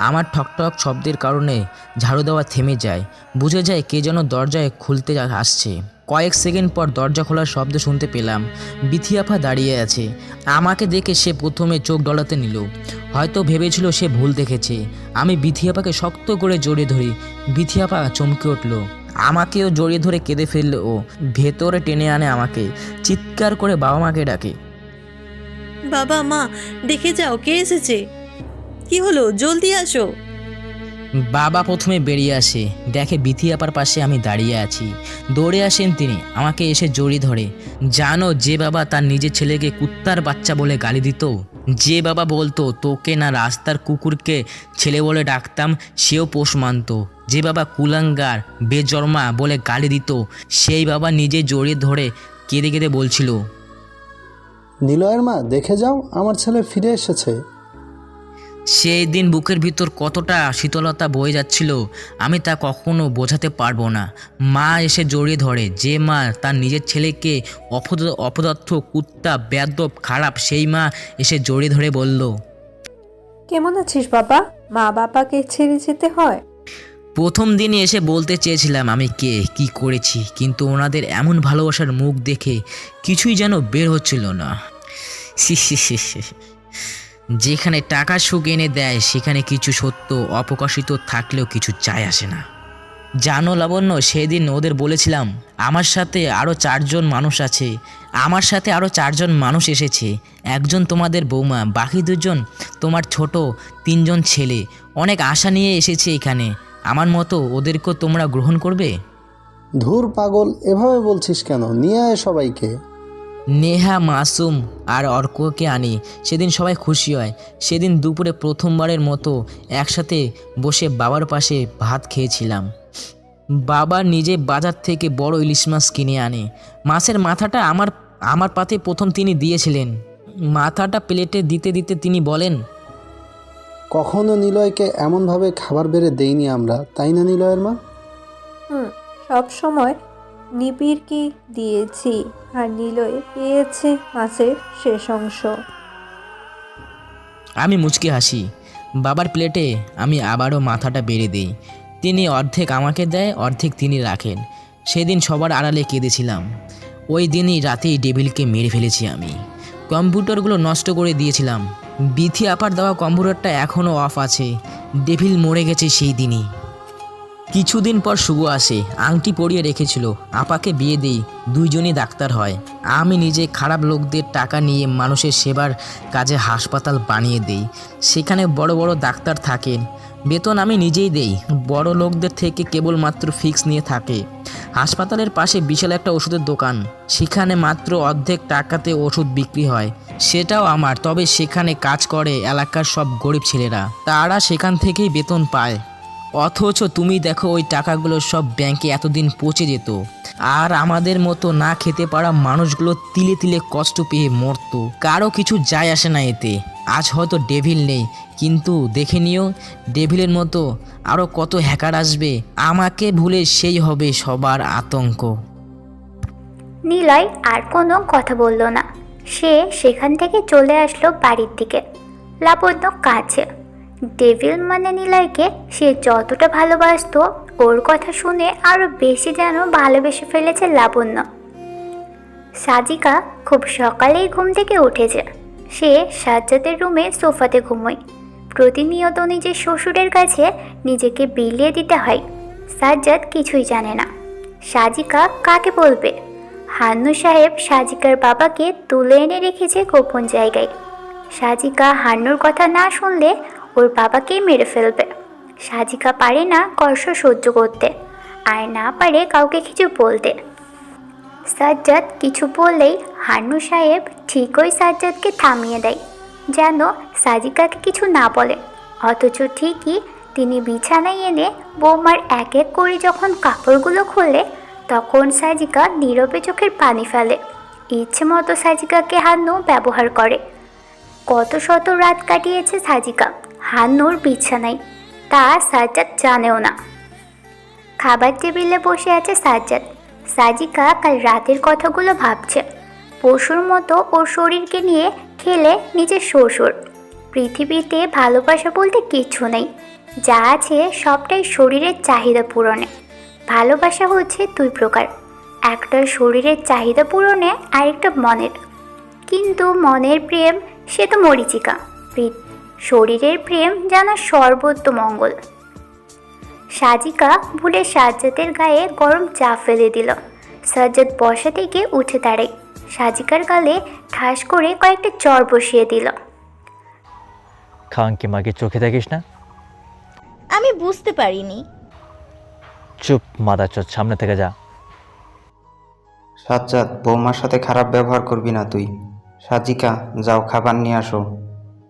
আমার ঠকঠক শব্দের কারণে ঝাড়ু দেওয়া থেমে যায়। বুঝে যায় কে যেন দরজায় খুলতে আসছে। কয়েক সেকেন্ড পর দরজা খোলার শব্দ শুনতে পেলাম। বিথি আপা দাঁড়িয়ে আছে। আমাকে দেখে সে প্রথমে চোখ ডলাতে নিল। হয়তো ভেবেছিল সে ভুল দেখেছে। আমি বিথি আপাকে শক্ত করে জড়িয়ে ধরি। বিথি আপা চমকে উঠল। আমাকেও জড়িয়ে ধরে কেঁদে ফেলল। ও ভেতরে টেনে আনে আমাকে, চিৎকার করে বাবা মাকে ডাকে। বাবা, মা, দেখে যাও কে এসেছে। কি হলো, জলদি আসো। বাবা প্রথমে বেরিয়ে আসে, দেখে বিথি আপার পাশে আমি দাঁড়িয়ে আছি। দৌড়ে আসেন তিনি, আমাকে এসে জড়িয়ে ধরে। জানো, যে বাবা তার নিজের ছেলেকে কুত্তার বাচ্চা বলে গালি দিত, যে বাবা বলতো তোকে না রাস্তার কুকুরকে ছেলে বলে ডাকতাম সেও পোষ মানত, যে বাবা কুলাঙ্গার বেজন্মা বলে গালি দিত, সেই বাবা নিজে জড়িয়ে ধরে কেঁদে কেঁদে বলছিল, নিলয়ের মা, দেখে যাও আমার ছেলে ফিরে এসেছে। সেই দিন বুকের ভিতর কতটা শীতলতা বয়ে যাচ্ছিল আমি তা কখনো বোঝাতে পারবো না। মা এসে জড়িয়ে ধরে, যে মা তার নিজের ছেলেকে অপদার্থ, কুত্তা, বেয়াদব, খারাপ, সেই মা এসে জড়িয়ে ধরে বলল, কেমন আছিস বাবা? মা বাবাকে ছেড়ে যেতে হয়? প্রথম দিনই এসে বলতে চেয়েছিলাম আমি কে, কি করেছি, কিন্তু ওনাদের এমন ভালোবাসার মুখ দেখে কিছুই যেন বের হচ্ছিল না। যেখানে টাকা সুখ এনে দেয় সেখানে কিছু সত্য অপ্রকাশিত থাকলেও কিছু যায় আসে না। জানো লাবণ্য, সেদিন ওদের বলেছিলাম আমার সাথে আরও 4 জন মানুষ আছে। আমার সাথে আরও 4 জন মানুষ এসেছে। একজন তোমাদের বৌমা, বাকি 2 জন তোমার ছোট, 3 জন ছেলে। অনেক আশা নিয়ে এসেছে এখানে। আমার মতো ওদেরকেও তোমরা গ্রহণ করবে? ধুর পাগল, এভাবে বলছিস কেন? নিয়ে আয় সবাইকে। নেহা, মাসুম আর অর্ককে আনি। সেদিন সবাই খুশি হয়। সেদিন দুপুরে প্রথমবারের মতো একসাথে বসে বাবার পাশে ভাত খেয়েছিলাম। বাবা নিজে বাজার থেকে বড় ইলিশ মাছ কিনে আনে। মাছের মাথাটা আমার পাতে প্রথম তিনি দিয়েছিলেন। মাথাটা প্লেটে দিতে দিতে তিনি বলেন, কখনো নিলয়কে এমনভাবে খাবার বেড়ে দেইনি আমরা, তাই না নিলয়ের মা? সব সময় নিবিড়কে দিয়েছি, আর নিলয় পেয়েছে মাছের শেষ অংশ। আমি মুচকি হাসি। বাবার প্লেটে আমি আবারও মাথাটা বেড়ে দিই। তিনি অর্ধেক আমাকে দেয়, অর্ধেক তিনি রাখেন। সেদিন সবার আড়ালে কেঁদেছিলাম। ওই দিনই রাতেই ডেভিলকে মেরে ফেলেছি আমি। কম্পিউটারগুলো নষ্ট করে দিয়েছিলাম। বিথি আপার দেওয়া কম্পিউটারটা এখনও অফ আছে। ডেভিল মরে গেছে সেই দিনই। কিছুদিন পর শুভ আসে। আংটি পরিয়ে রেখেছিল। আপাকে বিয়ে দিই, 2 জনই ডাক্তার হয়। আমি নিজে খারাপ লোকদের টাকা নিয়ে মানুষের সেবার কাজে হাসপাতাল বানিয়ে দেই। সেখানে বড় বড় ডাক্তার থাকেন, বেতন আমি নিজেই দেই। বড় লোকদের থেকে কেবলমাত্র ফিক্স নিয়ে থাকে। হাসপাতালের পাশে বিশাল একটা ওষুধের দোকান, সেখানে মাত্র অর্ধেক টাকাতে ওষুধ বিক্রি হয়, সেটাও আমার। তবে সেখানে কাজ করে এলাকার সব গরিব ছেলেরা, তারা সেখান থেকেই বেতন পায়। অথচ তুমি দেখো, ওই টাকাগুলো সব ব্যাংকে এতদিন পৌঁছে যেত, আর আমাদের মতো না খেতে পারা মানুষগুলো তিলে তিলে কষ্ট পেয়ে মরতো। কারো কিছু যায় আসে না এতে। আজ হয়তো ডেভিল নেই, কিন্তু দেখে নিও ডেভিলের মতো আরও কত হ্যাকার আসবে। আমাকে ভুলে সেই হবে সবার আতঙ্ক। নিলয় আর কোনো কথা বলল না। সে সেখান থেকে চলে আসলো বাড়ির দিকে। লাবণ্য কাছে। ডেভিল মানে নিলয়কে সে যতটা ভালোবাসতো, ওর কথা শুনে আরও বেশি যেন ভালোবেসে ফেলেছে লাবণ্য। সাজিকা খুব সকালেই ঘুম থেকে উঠেছে। সে সাজ্জাদের রুমে সোফাতে ঘুমোয়। প্রতিনিয়ত নিজের শ্বশুরের কাছে নিজেকে বিলিয়ে দিতে হয়। সাজ্জাদ কিছুই জানে না। সাজিকা কাকে বলবে? হান্নু সাহেব সাজিকার বাবাকে তুলে এনে রেখেছে গোপন জায়গায়। সাজিকা হান্নুর কথা না শুনলে ওর বাবাকেই মেরে ফেলবে। সাজিকা পারে না কষ্ট সহ্য করতে, আর না পারে কাউকে কিছু বলতে। সাজ্জাদ কিছু বললেই হান্নু সাহেব ঠিকই সাজ্জাদকে থামিয়ে দেয়, যেন সাজিকাকে কিছু না বলে। অথচ ঠিকই তিনি বিছানায় এনে বৌমার এক এক করে যখন কাপড়গুলো খোলে, তখন সাজিকা নীরবে চোখের পানি ফেলে। ইচ্ছে মতো সাজিকাকে হান্নু ব্যবহার করে। কত শত রাত কাটিয়েছে সাজিকা হান্নুর বিছানায়, তা সাজ্জাদ জানেও না। খাবার টেবিলে বসে আছে সাজ্জাদ। সাজিকা কাল রাতের কথাগুলো ভাবছে। পশুর মতো ওর শরীরকে নিয়ে খেলে নিজের শ্বশুর। পৃথিবীতে ভালোবাসা বলতে কিছু নেই, যা আছে সবটাই শরীরের চাহিদা পূরণে। ভালোবাসা হচ্ছে দুই প্রকার, একটা শরীরের চাহিদা পূরণে, আরেকটা মনের। কিন্তু মনের প্রেম সে তো মরীচিকা, শরীরের প্রেম যেন সর্বোত্তম মঙ্গল। সাজিকা ভুলে সাজ্জাদের গায়ে গরম চা ফেলে দিল। সাজ্জাদ বসা থেকে উঠে দাঁড়ায়, সাজিকার গালে ঠাস করে কয়েকটা চর বসিয়ে দিল। খাঙ্কি মাকে চোখে দেখিস না? আমি বুঝতে পারিনি। চুপ মাদারচোদ, সামনে থেকে যা। সাজ্জাদ, বৌমার সাথে খারাপ ব্যবহার করবি না তুই। সাজিকা, যাও খাবার নিয়ে আসো।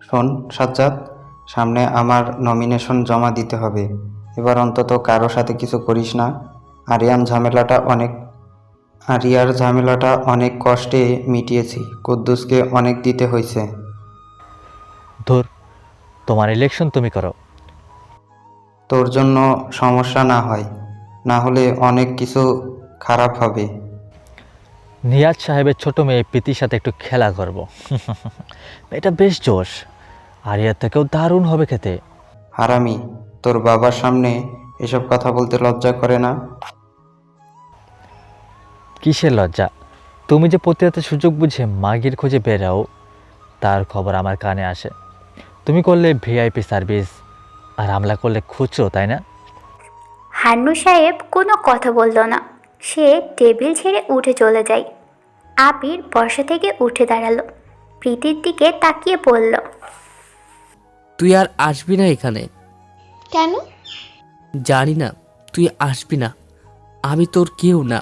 শোন সাজ্জাদ, সামনে আমার নমিনেশন জমা দিতে হবে। এবার অন্তত কারো সাথে কিছু করিস না। আরিয়ার ঝামেলাটা অনেক কষ্টে মিটিয়েছি। কুদ্দুসকে অনেক দিতে হয়েছে। ধুর, তোমার ইলেকশন তুমি করো। তোর জন্য সমস্যা না হয়, না হলে অনেক কিছু খারাপ হবে। নিয়াজ সাহেবের ছোট মেয়ে প্রীতির সাথে একটু খেলা করব। এটা বেশ জোশ, আরিয়ার থেকেও দারুণ হবে খেতে। হারামি, তোর বাবার সামনে এসব কথা বলতে লজ্জা করে না? কিসের লজ্জা? তুমি যে প্রতিরাতে সুযোগ বুঝে মাগির খোঁজে বেরাও, তার খবর আমার কানে আসে। তুমি করলে ভিআইপি সার্ভিস, আর আমলা করলে খুচরো, তাই না? হান্নু সাহেব কোনো কথা বলল না। সে টেবিল ছেড়ে উঠে চলে যায়। আবির বসা থেকে উঠে দাঁড়ালো, প্রীতির দিকে তাকিয়ে বলল, তুই আর আসবি না এখানে। কেন? জানি না, তুই আসবি না। আমি তোর কেউ না।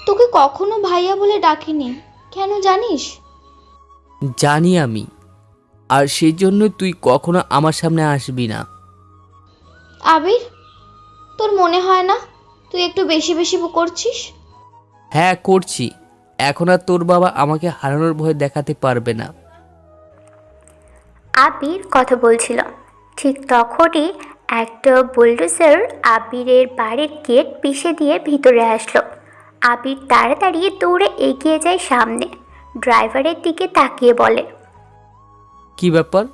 তোকে কখনো ভাইয়া বলে ডাকিনি, কেন জানিস? জানি আমি, আর সেই জন্য তুই কখনো আমার সামনে আসবি না। আবির, তোর মনে হয় না তুই একটু বেশি বেশি করছিস? হ্যাঁ করছি। এখন আর তোর বাবা আমাকে হারানোর ভয় দেখাতে পারবে না। আবির কথা বলছিল, ঠিক তখনই একটা বুলডোজার আবিরের বাড়ির গেট পিষে দিয়ে ভিতরে আসলো। আবির তাড়াতাড়ি দৌড়ে এগিয়ে যায় সামনে, ড্রাইভারের দিকে তাকিয়ে বলে, কি ব্যাপার?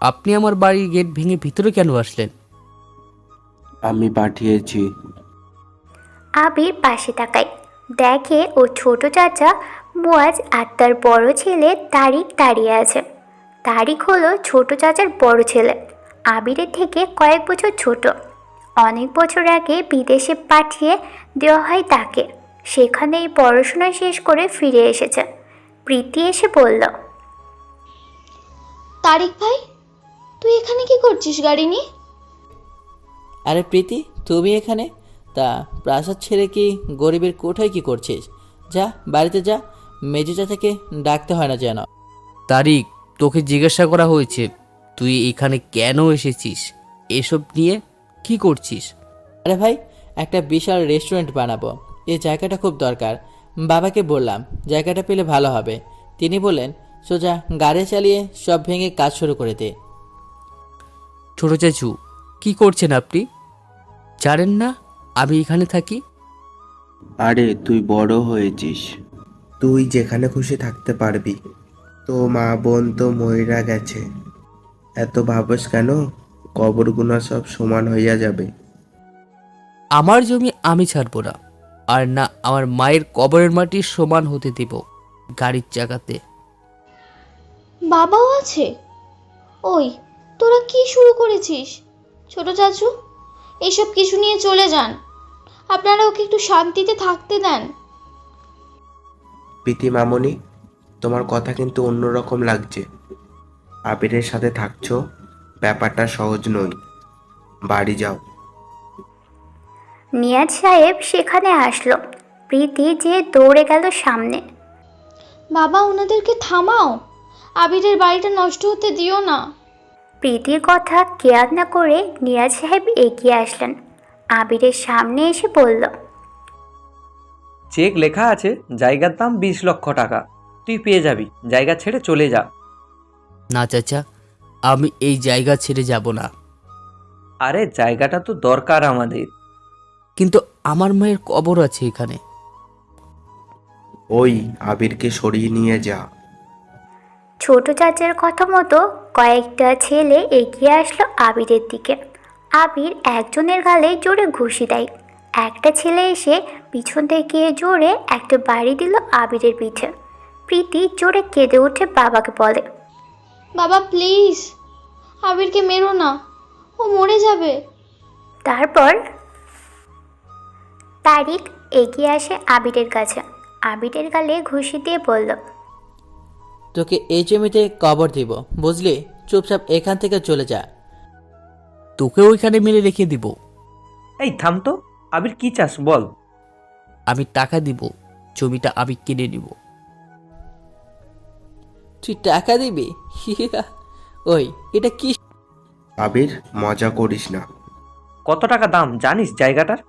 আপনি আমার বাড়ির গেট ভেঙে ভিতরে কেন আসলেন? আমি পাঠিয়েছি। আবির পাশে তাকায়, দেখে ও ছোট চাচা মুয়াজ আর তার বড় ছেলে তারিক দাঁড়িয়ে আছে। তারিক হলো ছোট চাচার বড় ছেলে, আবিরের থেকে কয়েক বছর ছোট। অনেক বছর আগে বিদেশে পাঠিয়ে দেওয়া হয় তাকে, সেখানেই পড়াশোনা শেষ করে ফিরে এসেছে। প্রীতি এসে বলল, তারিক ভাই, তুই এখানে কি করছিস গাড়ি নিয়ে? আরে প্রীতি, তুমি এখানে? তা প্রাসাদ ছেড়ে কি গরিবের কোঠায় কি করছিস? যা বাড়িতে যা, মেজো চাচাকে ডাকতে হয় না যেন। তারিক, তোকে জিজ্ঞাসা করা হয়েছে তুই এখানে কেন এসেছিস, এসব নিয়ে কি করছিস? আরে ভাই, একটা বিশাল রেস্টুরেন্ট বানাবো, এই জায়গাটা খুব দরকার। বাবাকে বললাম জায়গাটা পেলে ভালো হবে। তিনি বললেন সোজা গাড়ি চালিয়ে সব ভেঙে কাজ শুরু করে দে। ছোট চাচু, কি করছেন আপনি? জানেন না আমি এখানে থাকি? আরে তুই বড় হয়েছিস, তুই যেখানে খুশি থাকতে পারবি। তো মা বোন তো মইরা গেছে, এত ভাবস কেন? কবরগুনা সব সমান হইয়া যাবে। আমার জমি আমি ছাড়বো না, আর না আমার মায়ের কবরের মাটি সমান হতে দেব গাড়ির চাকাতে। বাবাও আছে? ওই, তোরা কি শুরু করেছিস? ছোট চাচু, এসব কিছু নিয়ে চলে যান। আপনারা ওকে একটু শান্তিতে থাকতে দেন। প্রীতি মামনি, তোমার কথা কিন্তু অন্যরকম লাগছে। আবিরের সাথে থাকছো, ব্যাপারটা সহজ নয়। বাড়ি যাও। নিয়াজ সাহেব সেখানে আসলো। প্রীতি যে দৌড়ে গেল সামনে। বাবা, ওনাদেরকে থামাও, আবিরের বাড়িটা নষ্ট হতে দিও না। প্রীতির কথা কেয়ার না করে নিয়াজ সাহেব এগিয়ে আসলেন। আবিরের সামনে এসে বলল, চেক লেখা আছে জায়গার দাম 20 লক্ষ টাকা, তুই পেয়ে যাবি, জায়গা ছেড়ে চলে যা। না চাচা, আমি এই জায়গা ছেড়ে যাব না। আরে জায়গাটা তো দরকার আমাদের। কিন্তু আমার মায়ের কবর আছে এখানে। ওই আবিরকে সরিয়ে নিয়ে যা। ছোট চাচার কথা মতো কয়েকটা ছেলে এগিয়ে আসলো আবিরের দিকে। আবির একজনের গালে জোরে ঘুষি দেয়। একটা ছেলে এসে পিছন থেকে জোরে একটা বাড়ি দিল আবিরের পিঠে। প্রীতি জোরে কেঁদে উঠে বাবাকে বলে, বাবা প্লিজ, আবিরকে মেরো না, ও মরে যাবে। তারপর তারিক এগিয়ে আসে আবিরের কাছে। আবিরের গালে ঘুষি দিয়ে বলল, তোকে এই জমিতে কবর দিব, বুঝলি? চুপচাপ এখান থেকে চলে যা। তোকে ওইখানে মেরে রেখে দিব। এই থাম তো, আবির কি চাস বল। আমি টাকা দিব, জমিটা আমি কিনে নিব। তুই টাকা দিবি? ওই, এটা কি? আবির, মজা করিস না। কত টাকা দাম জানিস জায়গাটার?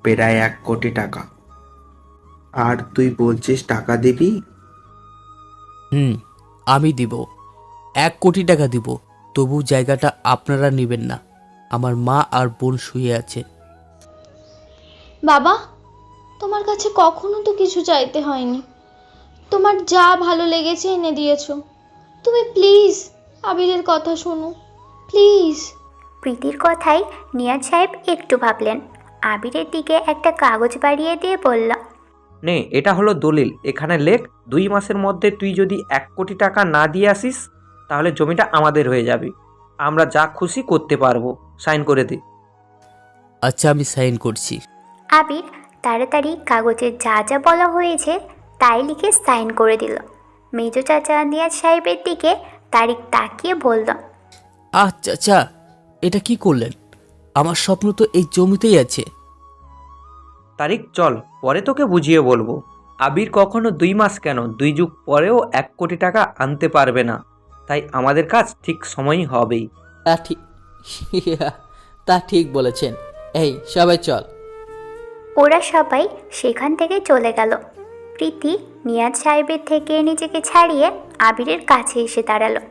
প্রায় 1 কোটি টাকা। আর তুই বলছিস টাকা দিবি? আমি দিব, 1 কোটি টাকা দিব। তবু জায়গাটা আপনারা নেবেন না। আমার মা আর বোন শুয়ে আছে। বাবা, তোমার কাছে কখনো তো কিছু চাইতে হয়নি, তোমার যা ভালো লেগেছে এনে দিয়েছো। তুমি প্লিজ আবিরের কথা শোনো, প্লিজ। প্রীতির কথাই নিয়াজ সাহেব একটু ভাবলেন। আবিরের দিকে একটা কাগজ বাড়িয়ে দিয়ে বলল, নে, এটা হলো দলিল, এখানে লেখ 2 মাসের মধ্যে তুই যদি 1 কোটি টাকা না দিয়ে আসিস তাহলে জমিটা আমাদের হয়ে যাবে, আমরা যা খুশি করতে পারবো। সাইন করে দে। আচ্ছা, আমি সাইন করছি। আবির তাড়াতাড়ি কাগজে যা যা বলা হয়েছে তাই লিখে সাইন করে দিল। মেজো চাচা নিয়াজ সাহেবের দিকে তারিক তাকিয়ে বলল, চাচা, এটা কি করলেন? আমার স্বপ্ন তো এই জমিতেই আছে। তারিক চল, পরে তোকে বুঝিয়ে বলবো। আবির কখনো 2 মাস কেন 2 যুগ পরেও 1 কোটি টাকা আনতে পারবে না, তাই আমাদের কাজ ঠিক সময়ই হবেই। তা ঠিক বলেছেন। এই সবাই চল। ওরা সবাই সেখান থেকে চলে গেল। প্রীতি নিয়াজ সাহেবের থেকে নিজেকে ছাড়িয়ে আবিরের কাছে এসে দাঁড়ালো।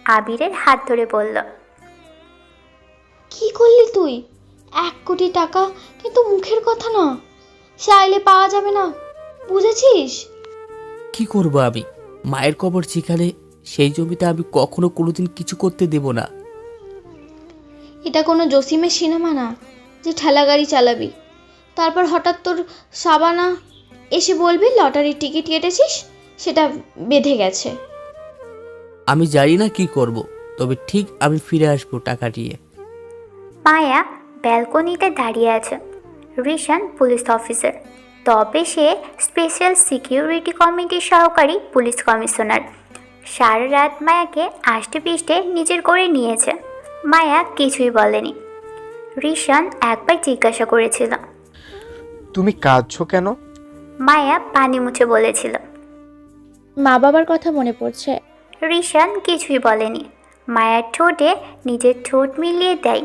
আবিরের হাত ধরে বলল, কি করলি তুই? 1 কোটি টাকা কিন্তু মুখের কথা না, চাইলে পাওয়া যাবে না, বুঝেছিস? কি করব আমি? মায়ের কবর যেখানে, সেই জমিতে আমি কখনো কোনোদিন কিছু করতে দেব না। এটা কোনো জসিমের সিনেমা না যে ঠেলা গাড়ি চালাবি, তারপর হঠাৎ তোর সাবানা এসে বলবি লটারির টিকিট কেটেছিস, সেটা বেঁধে গেছে। আমি জানি না কি করব, তবে ঠিক আমি ফিরে আসবো টাকা নিয়ে। মায়া ব্যালকনিতে দাঁড়িয়ে আছে। রিশান পুলিশ অফিসার, তবে সে স্পেশাল সিকিউরিটি কমিটির সহকারী পুলিশ কমিশনার। সারা রাত মায়াকে আষ্টে পিষ্টে নিজের করে নিয়েছে। মায়া কিছুই বলেনি। রিশান একবার জিজ্ঞাসা করেছিল, তুমি কাঁদছো কেন? মায়া পানি মুছে বলেছিল, মা বাবার কথা মনে পড়ছে। রিশান কিছুই বলেনি। মায়ার ঠোঁটে নিজের ঠোঁট মিলিয়ে দেয়,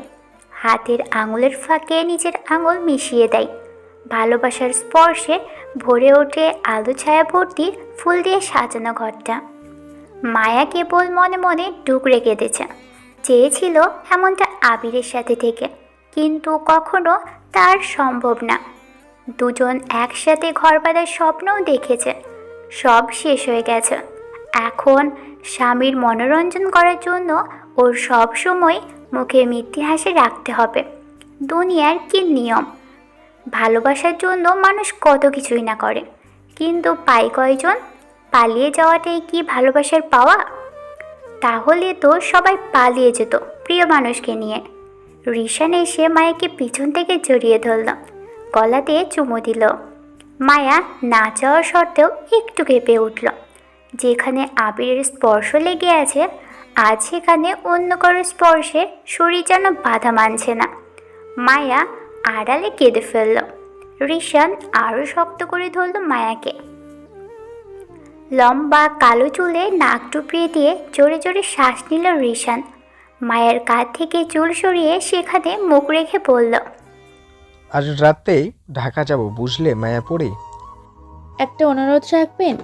হাতের আঙুলের ফাঁকে নিজের আঙুল মিশিয়ে দেয়। ভালোবাসার স্পর্শে ভরে ওঠে আলো ছায়া ভর্তি ফুল দিয়ে সাজানো ঘরটা। মায়া কেবল মনে মনে টুকরে কেঁদেছে। চেয়েছিল এমনটা আবিরের সাথে থেকে, কিন্তু কখনো তার সম্ভব না। দুজন একসাথে ঘর বাঁধার স্বপ্নও দেখেছে, সব শেষ হয়ে গেছে। এখন স্বামীর মনোরঞ্জন করার জন্য ওর সব সময় মুখে মিথ্যে হাসি রাখতে হবে। দুনিয়ার কি নিয়ম! ভালোবাসার জন্য মানুষ কত কিছুই না করে, কিন্তু পায় কয়জন? পালিয়ে যাওয়াটাই কি ভালোবাসার পাওয়া? তাহলে তো সবাই পালিয়ে যেত প্রিয় মানুষকে নিয়ে। রিশান এসে মায়াকে পিছন থেকে জড়িয়ে ধরল, গলাতে চুমু দিল। মায়া না চাওয়া সত্ত্বেও একটু কেঁপে উঠল। যেখানে আবিরের স্পর্শ লেগে আছে, আজ সেখানে অন্য কারো স্পর্শে শরীর যেন বাধা মানছে না। মায়া আড়ালে কেঁদে ফেলল। রিশান আরও শক্ত করে ধরল মায়াকে। লম্বা কালো চুলে নাক টুপিয়ে দিয়ে জোরে জোরে শ্বাস নিল রিশান। মায়ের কাঁধ থেকে চুল সরিয়ে সেখানে মুখ রেখে বলল, আজ রাতেই ঢাকা যাব, বুঝলে মায়াপুরি? একটা অনুরোধ রাখবেন?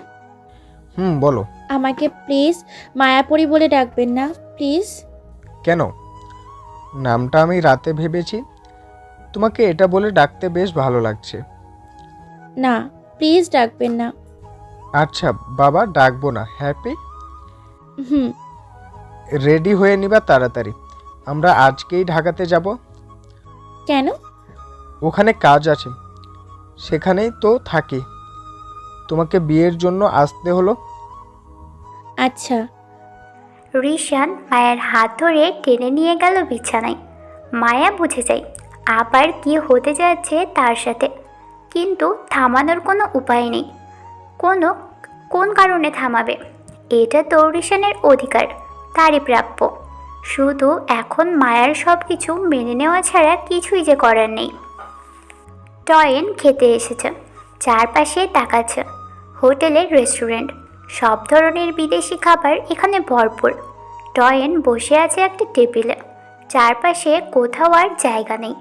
বলো। আমাকে প্লিজ মায়াপরি বলে ডাকবেন না, প্লিজ। কেন? নামটা আমি রাতে ভেবেছি, তোমাকে এটা বলে ডাকতে বেশ ভালো লাগছে। না, প্লিজ ডাকবেন না। আচ্ছা বাবা, ডাকবো না। হ্যাপি? হুম। রেডি হয়ে নিবা তাড়াতাড়ি, আমরা আজকেই ঢাকাতে যাব। কেন? ওখানে কাজ আছে, সেখানেই তো থাকি। তোমাকে বিয়ের জন্য আসতে হলো। আচ্ছা। রিশান মায়ের হাত ধরে টেনে নিয়ে গেল বিছানায়। মায়া বুঝে যায় আবার কি হতে যাচ্ছে তার সাথে, কিন্তু থামানোর কোনো উপায় নেই। কোন কারণে থামাবে? এটা তো রিশানের অধিকার, তারই প্রাপ্য। শুধু এখন মায়ার সব কিছু মেনে নেওয়া ছাড়া কিছুই যে করার নেই। টয়েন খেতে এসেছে, চারপাশে তাকাচ্ছে। হোটেলের রেস্টুরেন্ট, সব ধরনের বিদেশি খাবার এখানে ভরপুর। টয়েন বসে আছে একটা টেবিলে, চারপাশে কোথাও আর জায়গা নেই।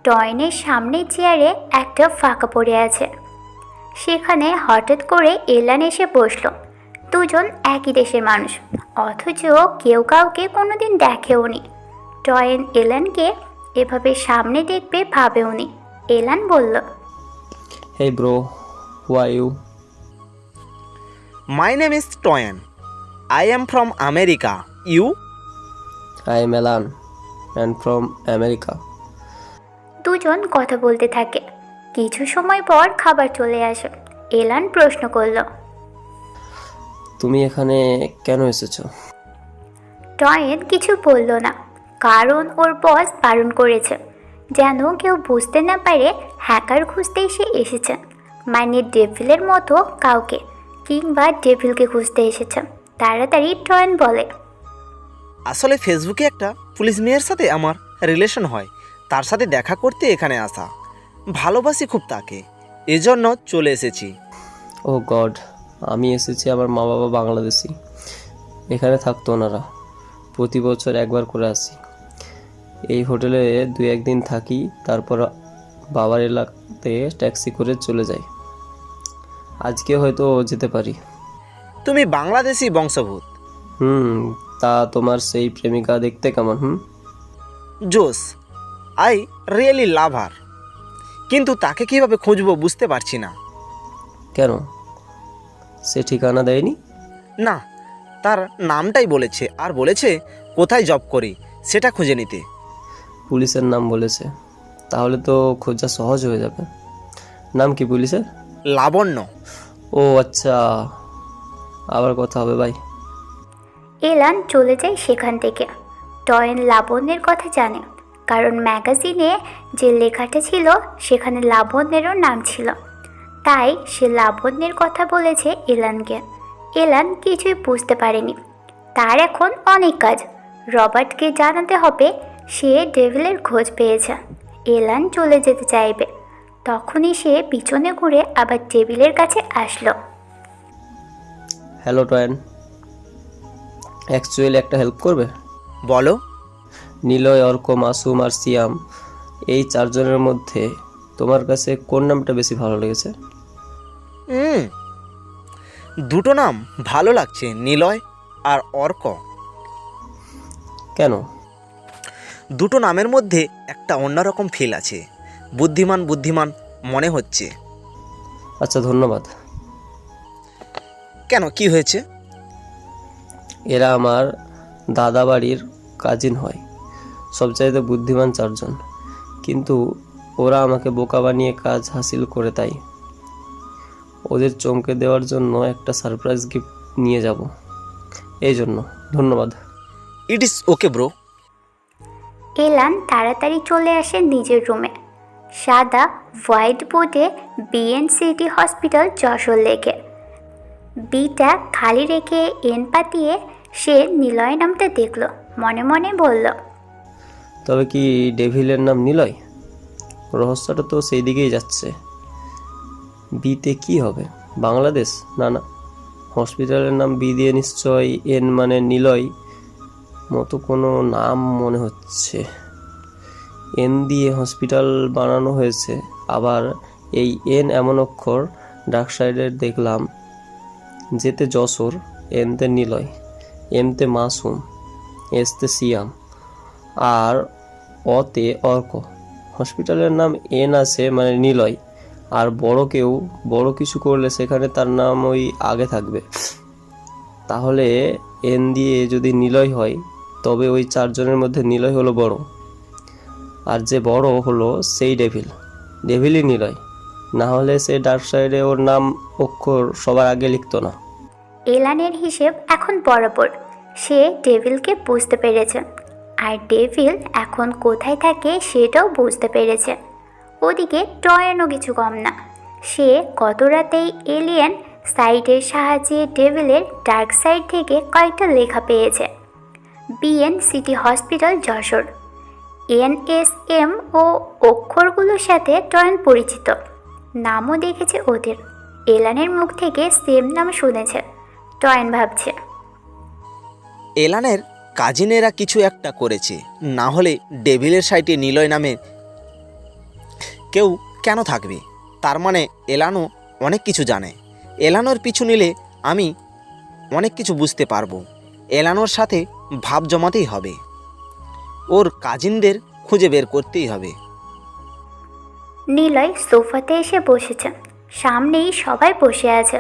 টয়েনের সামনের চেয়ারে একটা ফাঁকা পড়ে আছে। সেখানে হঠাৎ করে এলান এসে বসলো। দুজন একই দেশের মানুষ, অথচ কেউ কাউকে কোনোদিন দেখেওনি। টয়েন এলানকে এভাবে সামনে দেখবে ভাবেওনি। এলান বলল, Hey bro, who are you? My name is Toyan. I am from America. You? I am Alan and from America. দুজন কথা বলতে থাকে। কিছু সময় পর খাবার চলে আসে। এলান প্রশ্ন করল, তুমি এখানে কেন এসেছো? টয়েন কিছু বলল না, কারণ ওর বস বারণ করেছে, যেন কেউ বুঝতে না পারে হ্যাকার খুঁজতেই সে এসেছে। মানে ডেভিলের মতো কাউকে, কিংবা ডেভিলকে খুঁজতে এসেছে। তাড়াতাড়ি টয়েন বলে, আসলে ফেসবুকে একটা পুলিশ মেয়ের সাথে আমার রিলেশন হয়, তার সাথে দেখা করতে এখানে আসা। ভালোবাসি খুব তাকে, এজন্য চলে এসেছি। ও গড, আমি এসেছি, আমার মা বাবা বাংলাদেশি, এখানে থাকতো ওনারা। প্রতি বছর একবার করে আসি। এই হোটেলে 2-1 দিন থাকি, তারপর বাবার এলাকাতে ট্যাক্সি করে চলে যাই। আজকে হয়তো যেতে পারি। তুমি বাংলাদেশি বংশভূত? তা তোমার সেই প্রেমিকা দেখতে কেমন? জোস, আই রিয়েলি লাভ হার, কিন্তু তাকে কিভাবে খুঁজবো বুঝতে পারছি না। কেন, সে ঠিকানা দেয়নি? না, তার নামটাই বলেছে, আর বলেছে কোথায় জব করি সেটা খুঁজে নিতে। পুলিশের নাম বলেছে, তাহলে তো খোঁজা সহজ হয়ে যাবে। নাম কি পুলিশের? লাবণ্য। ও আচ্ছা, আবার কথা হবে ভাই। এলান চলে যায় সেখান থেকে। টয়েন লাবণ্যের কথা জানে, কারণ ম্যাগাজিনে যে লেখাটা ছিল সেখানে লাবণ্যেরও নাম ছিল। তাই সে লাবণ্যের কথা বলেছে এলানকে। এলান কিছুই বুঝতে পারেনি। তার এখন অনেক কাজ। রবার্টকে জানাতে হবে সে ডেভিলের খোঁজ পেয়েছে। এলান চলে যেতে চাইবে, তখনই সে পিছনে ঘুরে আবার টেবিলের কাছে আসলো। হ্যালো টয়েন, অ্যাকচুয়ালি একটা হেল্প করবে? বলো। নিলয়, অর্ক, মাসুম আর সিয়াম, এই 4 জনের মধ্যে তোমার কাছে কোন নামটা বেশি ভালো লেগেছে? দুটো নাম ভালো লাগছে, নিলয় আর অর্ক। কেন? দুটো নামের মধ্যে একটা অন্যরকম ফিল আছে, বুদ্ধিমান বুদ্ধিমান মনে হচ্ছে। আচ্ছা, ধন্যবাদ। কেন, কি হয়েছে? এরা আমার দাদা বাড়ির কাজিন হয়, সবচাইতে বুদ্ধিমান 4 জন, কিন্তু ওরা আমাকে বোকা বানিয়ে কাজ হাসিল করে। তাই ওদের চমকে দেওয়ার জন্য একটা সারপ্রাইজ গিফট নিয়ে যাব, এই জন্য। ধন্যবাদ। It is okay bro. এলান তাড়াতাড়ি চলে আসে নিজের রুমে। সাদা হোয়াইট বোর্ডে বিএন সিটি হসপিটাল যশোর লেখে। বিটা খালি রেখে এন পাতিয়ে সে নিলয় নামটা দেখলো, মনে মনে বলল, তবে কি ডেভিলের নাম নিলয়? রহস্যটা তো সেই দিকেই যাচ্ছে। বিতে কি হবে? বাংলাদেশ? না না, হসপিটালের নাম বি দিয়ে নিশ্চয় এন মানে নিলয় মতো কোনো নাম মনে হচ্ছে। এন দিয়ে হসপিটাল বানানো হয়েছে, আবার এই এন এমন অক্ষর ডার্ক সাইডের দেখলাম। যেতে যশোর, এনতে নিলয়, এমতে মাসুম, এসতে সিয়াম, আর অতে অর্ক। হসপিটালের নাম এন আছে মানে নিলয়, আর কেউ বড় কিছু করলে সেখানে তার নাম ওই আগে থাকবে। তাহলে এন দিয়ে যদি নিলয় হয়, তবে ওই 4 জনের মধ্যে নিলয় হলো বড়, আর যে বড় হলো সেই ডেভিলই নিলয়। না হলে সে ডার্ক সাইডে ওর নাম অক্ষর সবার আগে লিখতো না। এলানের হিসেব এখন বরাবর। সে ডেভিলকে বুঝতে পেরেছে, আর ডেভিল এখন কোথায় থাকে সেটাও বুঝতে পেরেছে। ওদিকে টয়েনও কিছু কম না। সে গত রাতেই এলিয়েন সাইটের সাহায্যে ডেভিলের ডার্ক সাইড থেকে কয়েকটা লেখা পেয়েছে। BN city hospital Jashore, NSM ও অক্ষরগুলোর সাথে টয়েন পরিচিত। নামও দেখেছে ওদের। এলানের মুখ থেকে সেম নাম শুনেছে। টয়েন ভাবছে, এলানের কাজিনেরা কিছু একটা করেছে, না হলে ডেভিলের সাইটে নিলয় নামে কেউ কেন থাকবে? তার মানে এলানো অনেক কিছু জানে। এলানোর পিছু নিলে আমি অনেক কিছু বুঝতে পারবো। এলানোর সাথে ভাব জমাতেই হবে, ওর কাজিনদের খুঁজে বের করতেই হবে। নিলয় সোফাতে এসে বসেছে। সামনেই সবাই বসে আছে।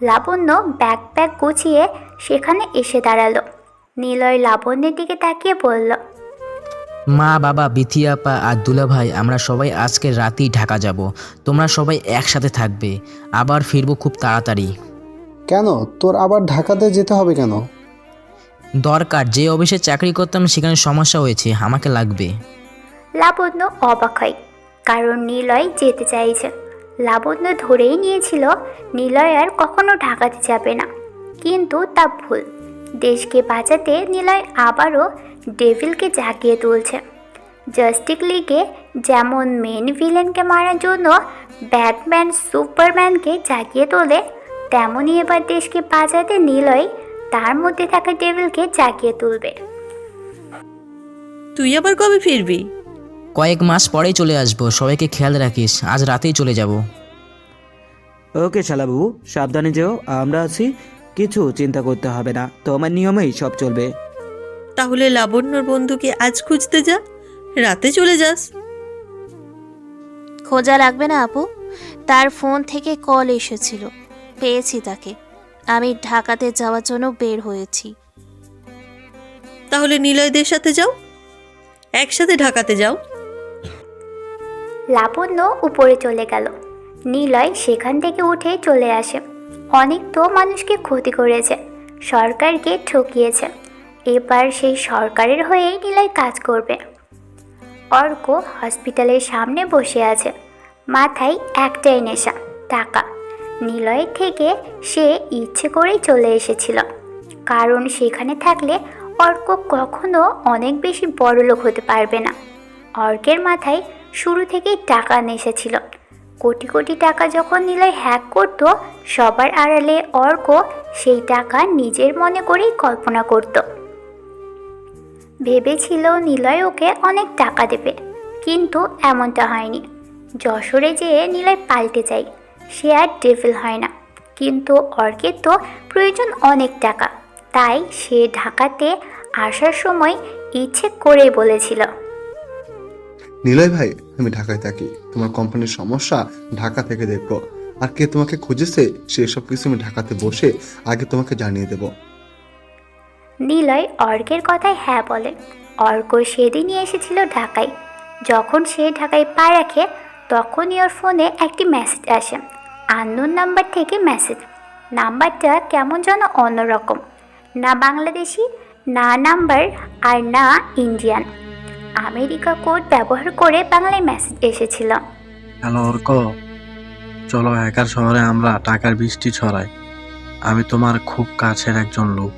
লাবণ্য ব্যাগ গুছিয়ে সেখানে এসে দাঁড়ালো। নিলয় লাবণ্যের দিকে তাকিয়ে বলল, মা, বাবা, বিথি আপা আর দুলা ভাই, আমরা সবাই আজকে রাতেই ঢাকা যাব। তোমরা সবাই একসাথে থাকবে। আবার ফিরবো খুব তাড়াতাড়ি। কেন তোর আবার ঢাকাতে যেতে হবে কেন? দরকার, যে অফিসে চাকরি করতাম সেখানে সমস্যা হয়েছে, আমাকে লাগবে। লাবণ্য অবাক হয়, কারণ নিলয় যেতে চাইছে। লাবণ্য ধরেই নিয়েছিল নিলয় আর কখনো ঢাকাতে যাবে না, কিন্তু তা ভুল। দেশকে বাঁচাতে নিলয় আবারও ডেভিলকে জাগিয়ে তুলছে। জাস্টিস লিগে যেমন মেন ভিলেনকে মারার জন্য ব্যাটম্যান সুপারম্যানকে জাগিয়ে তোলে, তেমনই এবার দেশকে বাঁচাতে নিলয় তার মধ্যে থাকা ডেভিলকে জাগিয়ে তুলবে। তুই আবার কবে ফিরবি? কয়েক মাস পরেই চলে আসবো। সবাইকে খেয়াল রাখিস। আজ রাতেই চলে যাব। ওকে শালাবাবু, সাবধানে যেও, আমরা আছি, কিছু চিন্তা করতে হবে না, তোমার নিয়মেই সব চলবে। তাহলে লাবণ্যর বন্ধুকে আজ খুঁজতে যা, রাতে চলে যাস। খোঁজা লাগবে না আপু, তার ফোন থেকে কল এসেছিল, পেয়েছি তাকে। আমি ঢাকাতে যাওয়ার জন্য বের হয়েছি। তাহলে নিলয়দের সাথে যাও, একসাথে ঢাকাতে যাও। লাবণ্য উপরে চলে গেল। নিলয় সেখান থেকে উঠে চলে আসে। অনেক তো মানুষকে ক্ষতি করেছে, সরকারকে ঠকিয়েছে। এবার সেই সরকারের হয়েই নিলয় কাজ করবে। অর্ক হসপিটালের সামনে বসে আছে। মাথায় একটাই নেশা, টাকা। নিলয়ের থেকে সে ইচ্ছে করেই চলে এসেছিল, কারণ সেখানে থাকলে অর্ক কখনো অনেক বেশি বড়লোক হতে পারবে না। অর্কের মাথায় শুরু থেকেই টাকা নেশা ছিল। কোটি কোটি টাকা যখন নিলয় হ্যাক করত, সবার আড়ালে অর্ক সেই টাকা নিজের মনে করেই কল্পনা করত। ভেবেছিল নিলয় ওকে অনেক টাকা দেবে, কিন্তু এমনটা হয়নি। যশোরে যেয়ে নিলয় পাল্টে যায়, সে আর ডেভিল হয় না। কিন্তু অর্কের তো প্রয়োজন অনেক টাকা, তাই সে ঢাকাতে আসার সময় ইচ্ছে করেই বলেছিল, নিলয় ভাই, আমি ঢাকায় থাকি, তোমার কোম্পানির সমস্যা ঢাকা থেকে দেখবো, আর কে তোমাকে খুঁজেছে সেসব কিছু আমি ঢাকাতে বসে আগে তোমাকে জানিয়ে দেব। নিলয় অর্কের কথায় হ্যাঁ বলে। অর্ক সেদিনই এসেছিল ঢাকায়। যখন সে ঢাকায় পা রাখে, তখনই ওর ফোনে একটি মেসেজ আসে। আননোন নাম্বার থেকে মেসেজ। নাম্বারটা কেমন যেন অন্যরকম, না বাংলাদেশি না নাম্বার আর না ইন্ডিয়ান। আমেরিকা কোড ব্যবহার করে বাংলায় মেসেজ এসেছিল। হ্যালো অর্ক, চলো হ্যাকার শহরে আমরা টাকার বৃষ্টি ছড়াই। আমি তোমার খুব কাছের একজন লোক,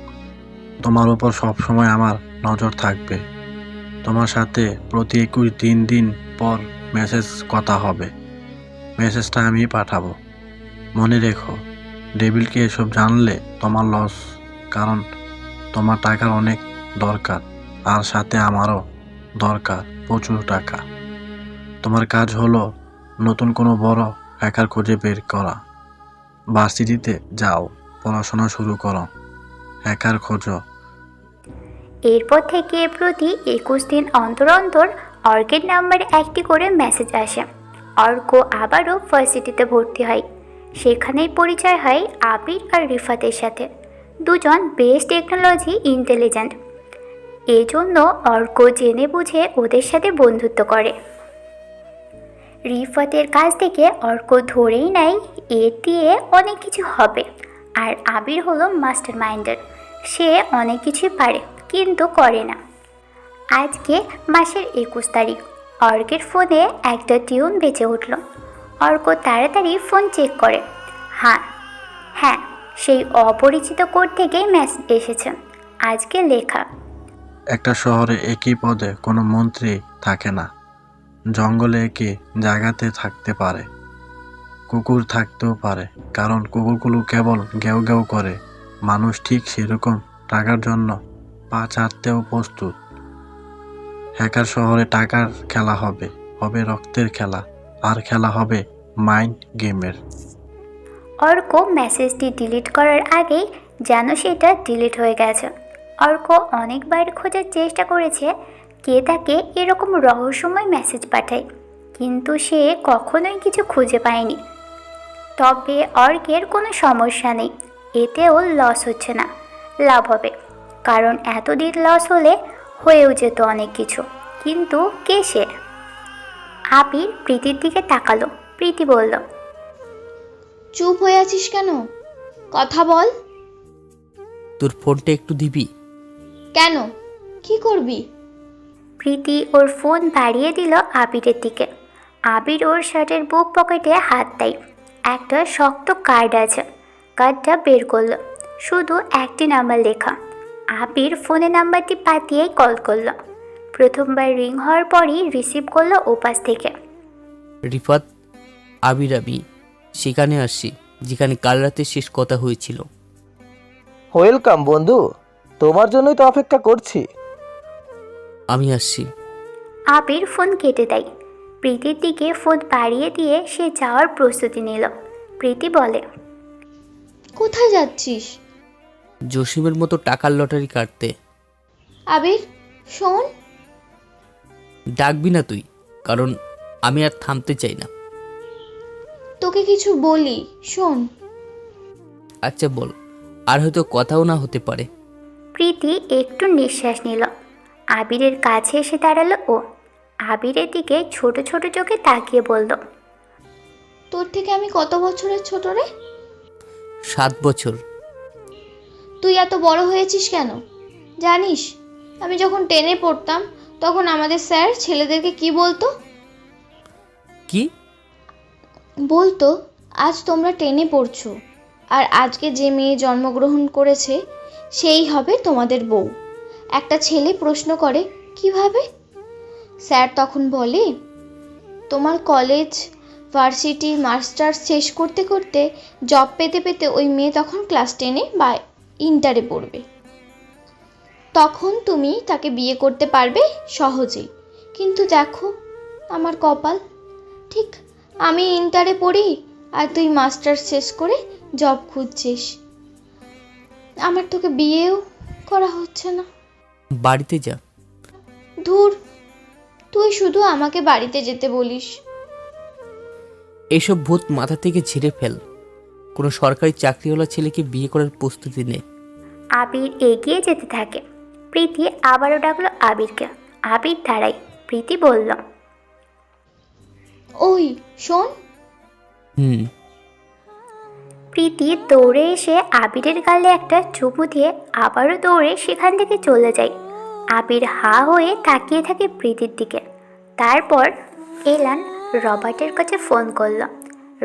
তোমার উপর সবসময় আমার নজর থাকবে। তোমার সাথে প্রতি 21 দিন পর মেসেজ কথা হবে। মেসেজটা আমি পাঠাবো। মনে রেখো, ডেভিলকে এসব জানলে তোমার লস, কারণ তোমার টাকার অনেক দরকার, আর সাথে আমারও দরকার প্রচুর টাকা। তোমার কাজ হলো নতুন কোনো বড় হ্যাকার খুঁজে বের করা। ভার্সিটিতে যাও, পড়াশোনা শুরু করো, হ্যাকার খোঁজো। এরপর থেকে প্রতি 21 দিন অন্তর অন্তর অর্কের নাম্বারে একটি করে মেসেজ আসে। অর্ক আবারও ভার্সিটিতে ভর্তি হয়। সেখানেই পরিচয় হয় আবির আর রিফাতের সাথে। দুজন বেশ টেকনোলজি ইন্টেলিজেন্ট। এজন্য অর্ক জেনে বুঝে ওদের সাথে বন্ধুত্ব করে। রিফাতের কাছ থেকে অর্ক ধরেই নেয় এর দিয়ে অনেক কিছু হবে। আর আবির হলো মাস্টার মাইন্ডের। সে অনেক কিছুই পারে কিন্তু করে না। আজকে মাসের 21 তারিখ। অর্কের ফোনে একটা টিউন বেজে উঠল। অর্ক তাড়াতাড়ি ফোন চেক করে। হ্যাঁ, সেই অপরিচিত কোড থেকেই মেসেজ এসেছে। আজকে লেখা, একটা শহরে একই পদে কোনো মন্ত্রী থাকে না। জঙ্গলে একই জায়গাতে থাকতে পারে। কুকুর থাকতেও পারে, কারণ কুকুরগুলো কেবল ঘেউ ঘেউ করে। মানুষ ঠিক সেরকম টাকার জন্য পা ছাড়তেও প্রস্তুত। হ্যাকার শহরে টাকার খেলা হবে, হবে রক্তের খেলা, আর খেলা হবে মাইন্ড গেমের। অর্ক মেসেজটি ডিলিট করার আগেই যেন সেটা ডিলিট হয়ে গেছে। অর্ক অনেকবার খোঁজার চেষ্টা করেছে কে তাকে এরকম রহস্যময় মেসেজ পাঠায়, কিন্তু সে কখনোই কিছু খুঁজে পায়নি। তবে অর্কের কোনো সমস্যা নেই, এতেও লস হচ্ছে না, লাভ হবে। কারণ এতদিন লস হলে হয়েও যেত অনেক কিছু। কিন্তু কে সে? আবির প্রীতির দিকে তাকালো। প্রীতি বলল, চুপ হয়ে আছিস কেন? কথা বল। তোর ফোনটা একটু দিবি? কেন? কি করবি? প্রীতি ওর ফোন বাড়িয়ে দিল আবিরের দিকে। আবির ওর শার্টের বুক পকেটে হাত দেয়। একটা শক্ত কার্ড আছে। কার্ডটা বের করলো। শুধু একটি নাম্বার লেখা। আবির ফোনে নাম্বারটি পাতিয়েই কল করলো। প্রথমবার রিং হওয়ার পরই রিসিভ করলো ওপাশ থেকে। রিফাত, আবির আমি সেখানে আসছি যেখানে কাল রাতে শেষ কথা হয়েছিল। ওয়েলকাম বন্ধু, তোমার জন্যই তো অপেক্ষা করছি। আমি আসছি। আবির ফোন কেটে দেয়। প্রীতির দিকে ফোন বাড়িয়ে দিয়ে সে যাওয়ার প্রস্তুতি নিল। প্রীতি বলে, কোথায় যাচ্ছিস? জসিমের মতো টাকার লটারি কাটতে। আবির শোন। ডাকবি না তুই, কারণ আমি আর থামতে চাই না। তোকে কিছু বলি, শোন। আচ্ছা বল, আর হয়তো কথাও না হতে পারে। প্রীতি একটু নিঃশ্বাস নিল। আবিরের কাছে এসে দাঁড়ালো ও। আবিরের দিকে ছোট ছোট চোখে তাকিয়ে বলল, তোর থেকে আমি কত বছরের ছোট রে? 7 বছর। তুই এত বড় হয়েছিস কেন? জানিস, আমি যখন 10-এ পড়তাম তখন আমাদের স্যার ছেলেদেরকে কি বলতো? কি বলতো, আজ তোমরা 10-এ পড়ছো, আর আজকে যে মেয়ে জন্মগ্রহণ করেছে সেই হবে তোমাদের বউ। একটা ছেলে প্রশ্ন করে, কিভাবে? স্যার তখন বলে, তোমার কলেজ, ভার্সিটি, মাস্টার্স শেষ করতে করতে, জব পেতে পেতে ওই মেয়ে তখন ক্লাস 10-এ বা ইন্টারে পড়বে। তখন তুমি তাকে বিয়ে করতে পারবে সহজেই। কিন্তু দেখো আমার কপাল, ঠিক আমি ইন্টারে পড়ি আর তুই মাস্টার্স শেষ করে জব খুঁজছিস। আমার তোকে বিয়েও করা হচ্ছে না। বাড়িতে যা। ধুর, তুই শুধু আমাকে বাড়িতে যেতে বলিস। এইসব ভূত মাথা থেকে ঝেড়ে ফেল। কোনো সরকারি চাকরিওয়ালা ছেলেকে বিয়ে করার প্রস্তুতি নে। আবির এগিয়ে যেতে থাকে। প্রীতি আবারও ডাকলো আবিরকে। আবির দাঁড়ায়। প্রীতি বলল, ওই শোন। প্রীতি দৌড়ে এসে আবিরের গালে একটা চুমু দিয়ে আবারও দৌড়ে সেখান থেকে চলে যায়। আবির হা হয়ে তাকিয়ে থাকে প্রীতির দিকে। তারপর এলান রবার্টের কাছে ফোন করলো।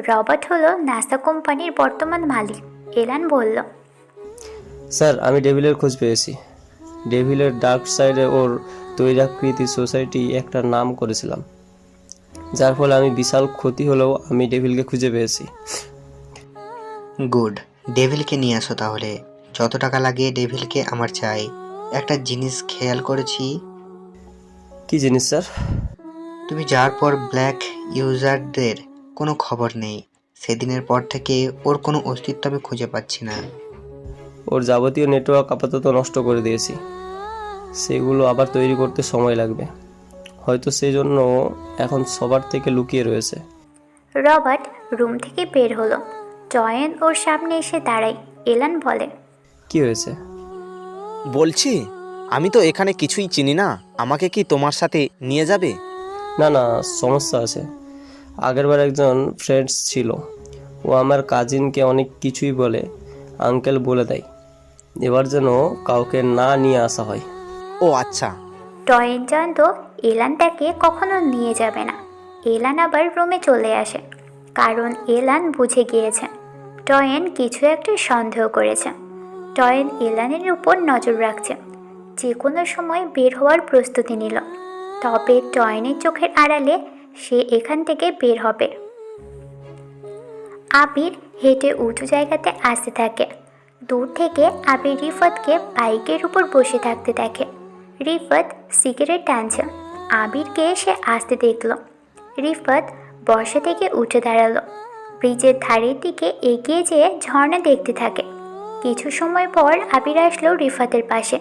রবার্ট হলো নাসা কোম্পানির বর্তমান মালিক। এলান বলল, স্যার আমি ডেভিলের খোঁজ পেয়েছি। ডেভিলের ডার্ক সাইডে ওর তৈরাকৃতি সোসাইটি একটা নাম করেছিলাম, যার ফলে আমি বিশাল ক্ষতি হলেও আমি ডেভিলকে খুঁজে পেয়েছি। গুড, ডেভিলকে নিয়ে আসো তাহলে। যত টাকা লাগে ডেভিলকে আমার চাই। একটা জিনিস খেয়াল করেছি। কি জিনিস স্যার? তুমি যাওয়ার পর ব্ল্যাক ইউজারদের কোনো খবর নেই। সেদিনের পর থেকে ওর কোনো অস্তিত্ব আমি খুঁজে পাচ্ছি না। ওর যাবতীয় নেটওয়ার্ক আপাতত নষ্ট করে দিয়েছি, সেগুলো আবার তৈরি করতে সময় লাগবে। হয়তো সেই জন্য এখন সবার থেকে লুকিয়ে রয়েছে। রবার্ট রুম থেকে বের হলো। জয়েন ওর সামনে এসে দাঁড়ায়। এলান বলে, কি হয়েছে? বলছি আমি তো এখানে কিছুই চিনি না, আমাকে কি তোমার সাথে নিয়ে যাবে? না না, সমস্যা আছে। আগেরবার একজন ফ্রেন্ডস ছিল, ও আমার কাজিনকে অনেক কিছুই বলে, আঙ্কেল বলে দেয়। এবার যেন কাউকে না নিয়ে আসা হয়। ও আচ্ছা। টয়েন জানতো এলান তাকে কখনো নিয়ে যাবে না। এলান আবার রুমে চলে আসে, কারণ এলান বুঝে গিয়েছে টয়েন কিছু একটা সন্দেহ করেছে। টয়েন এলানের উপর নজর রাখছে, যে কোনো সময় বের হওয়ার প্রস্তুতি নিল। তবে টয়েনের চোখের আড়ালে সে এখান থেকে বের হবে। আবির হেঁটে উঁচু জায়গাতে আসতে থাকে। দূর থেকে আবির রিফাতকে বাইকের উপর বসে থাকতে দেখে। রিফাত সিগারেট টানছে। আবিরকে সে আসতে দেখল। রিফাত বসা থেকে উঠে দাঁড়ালো। ব্রিজের ধারের দিকে এগিয়ে যেয়ে ঝর্ণা দেখতে থাকে। কিছু সময় পর আবির আসলো রিফাতের পাশে।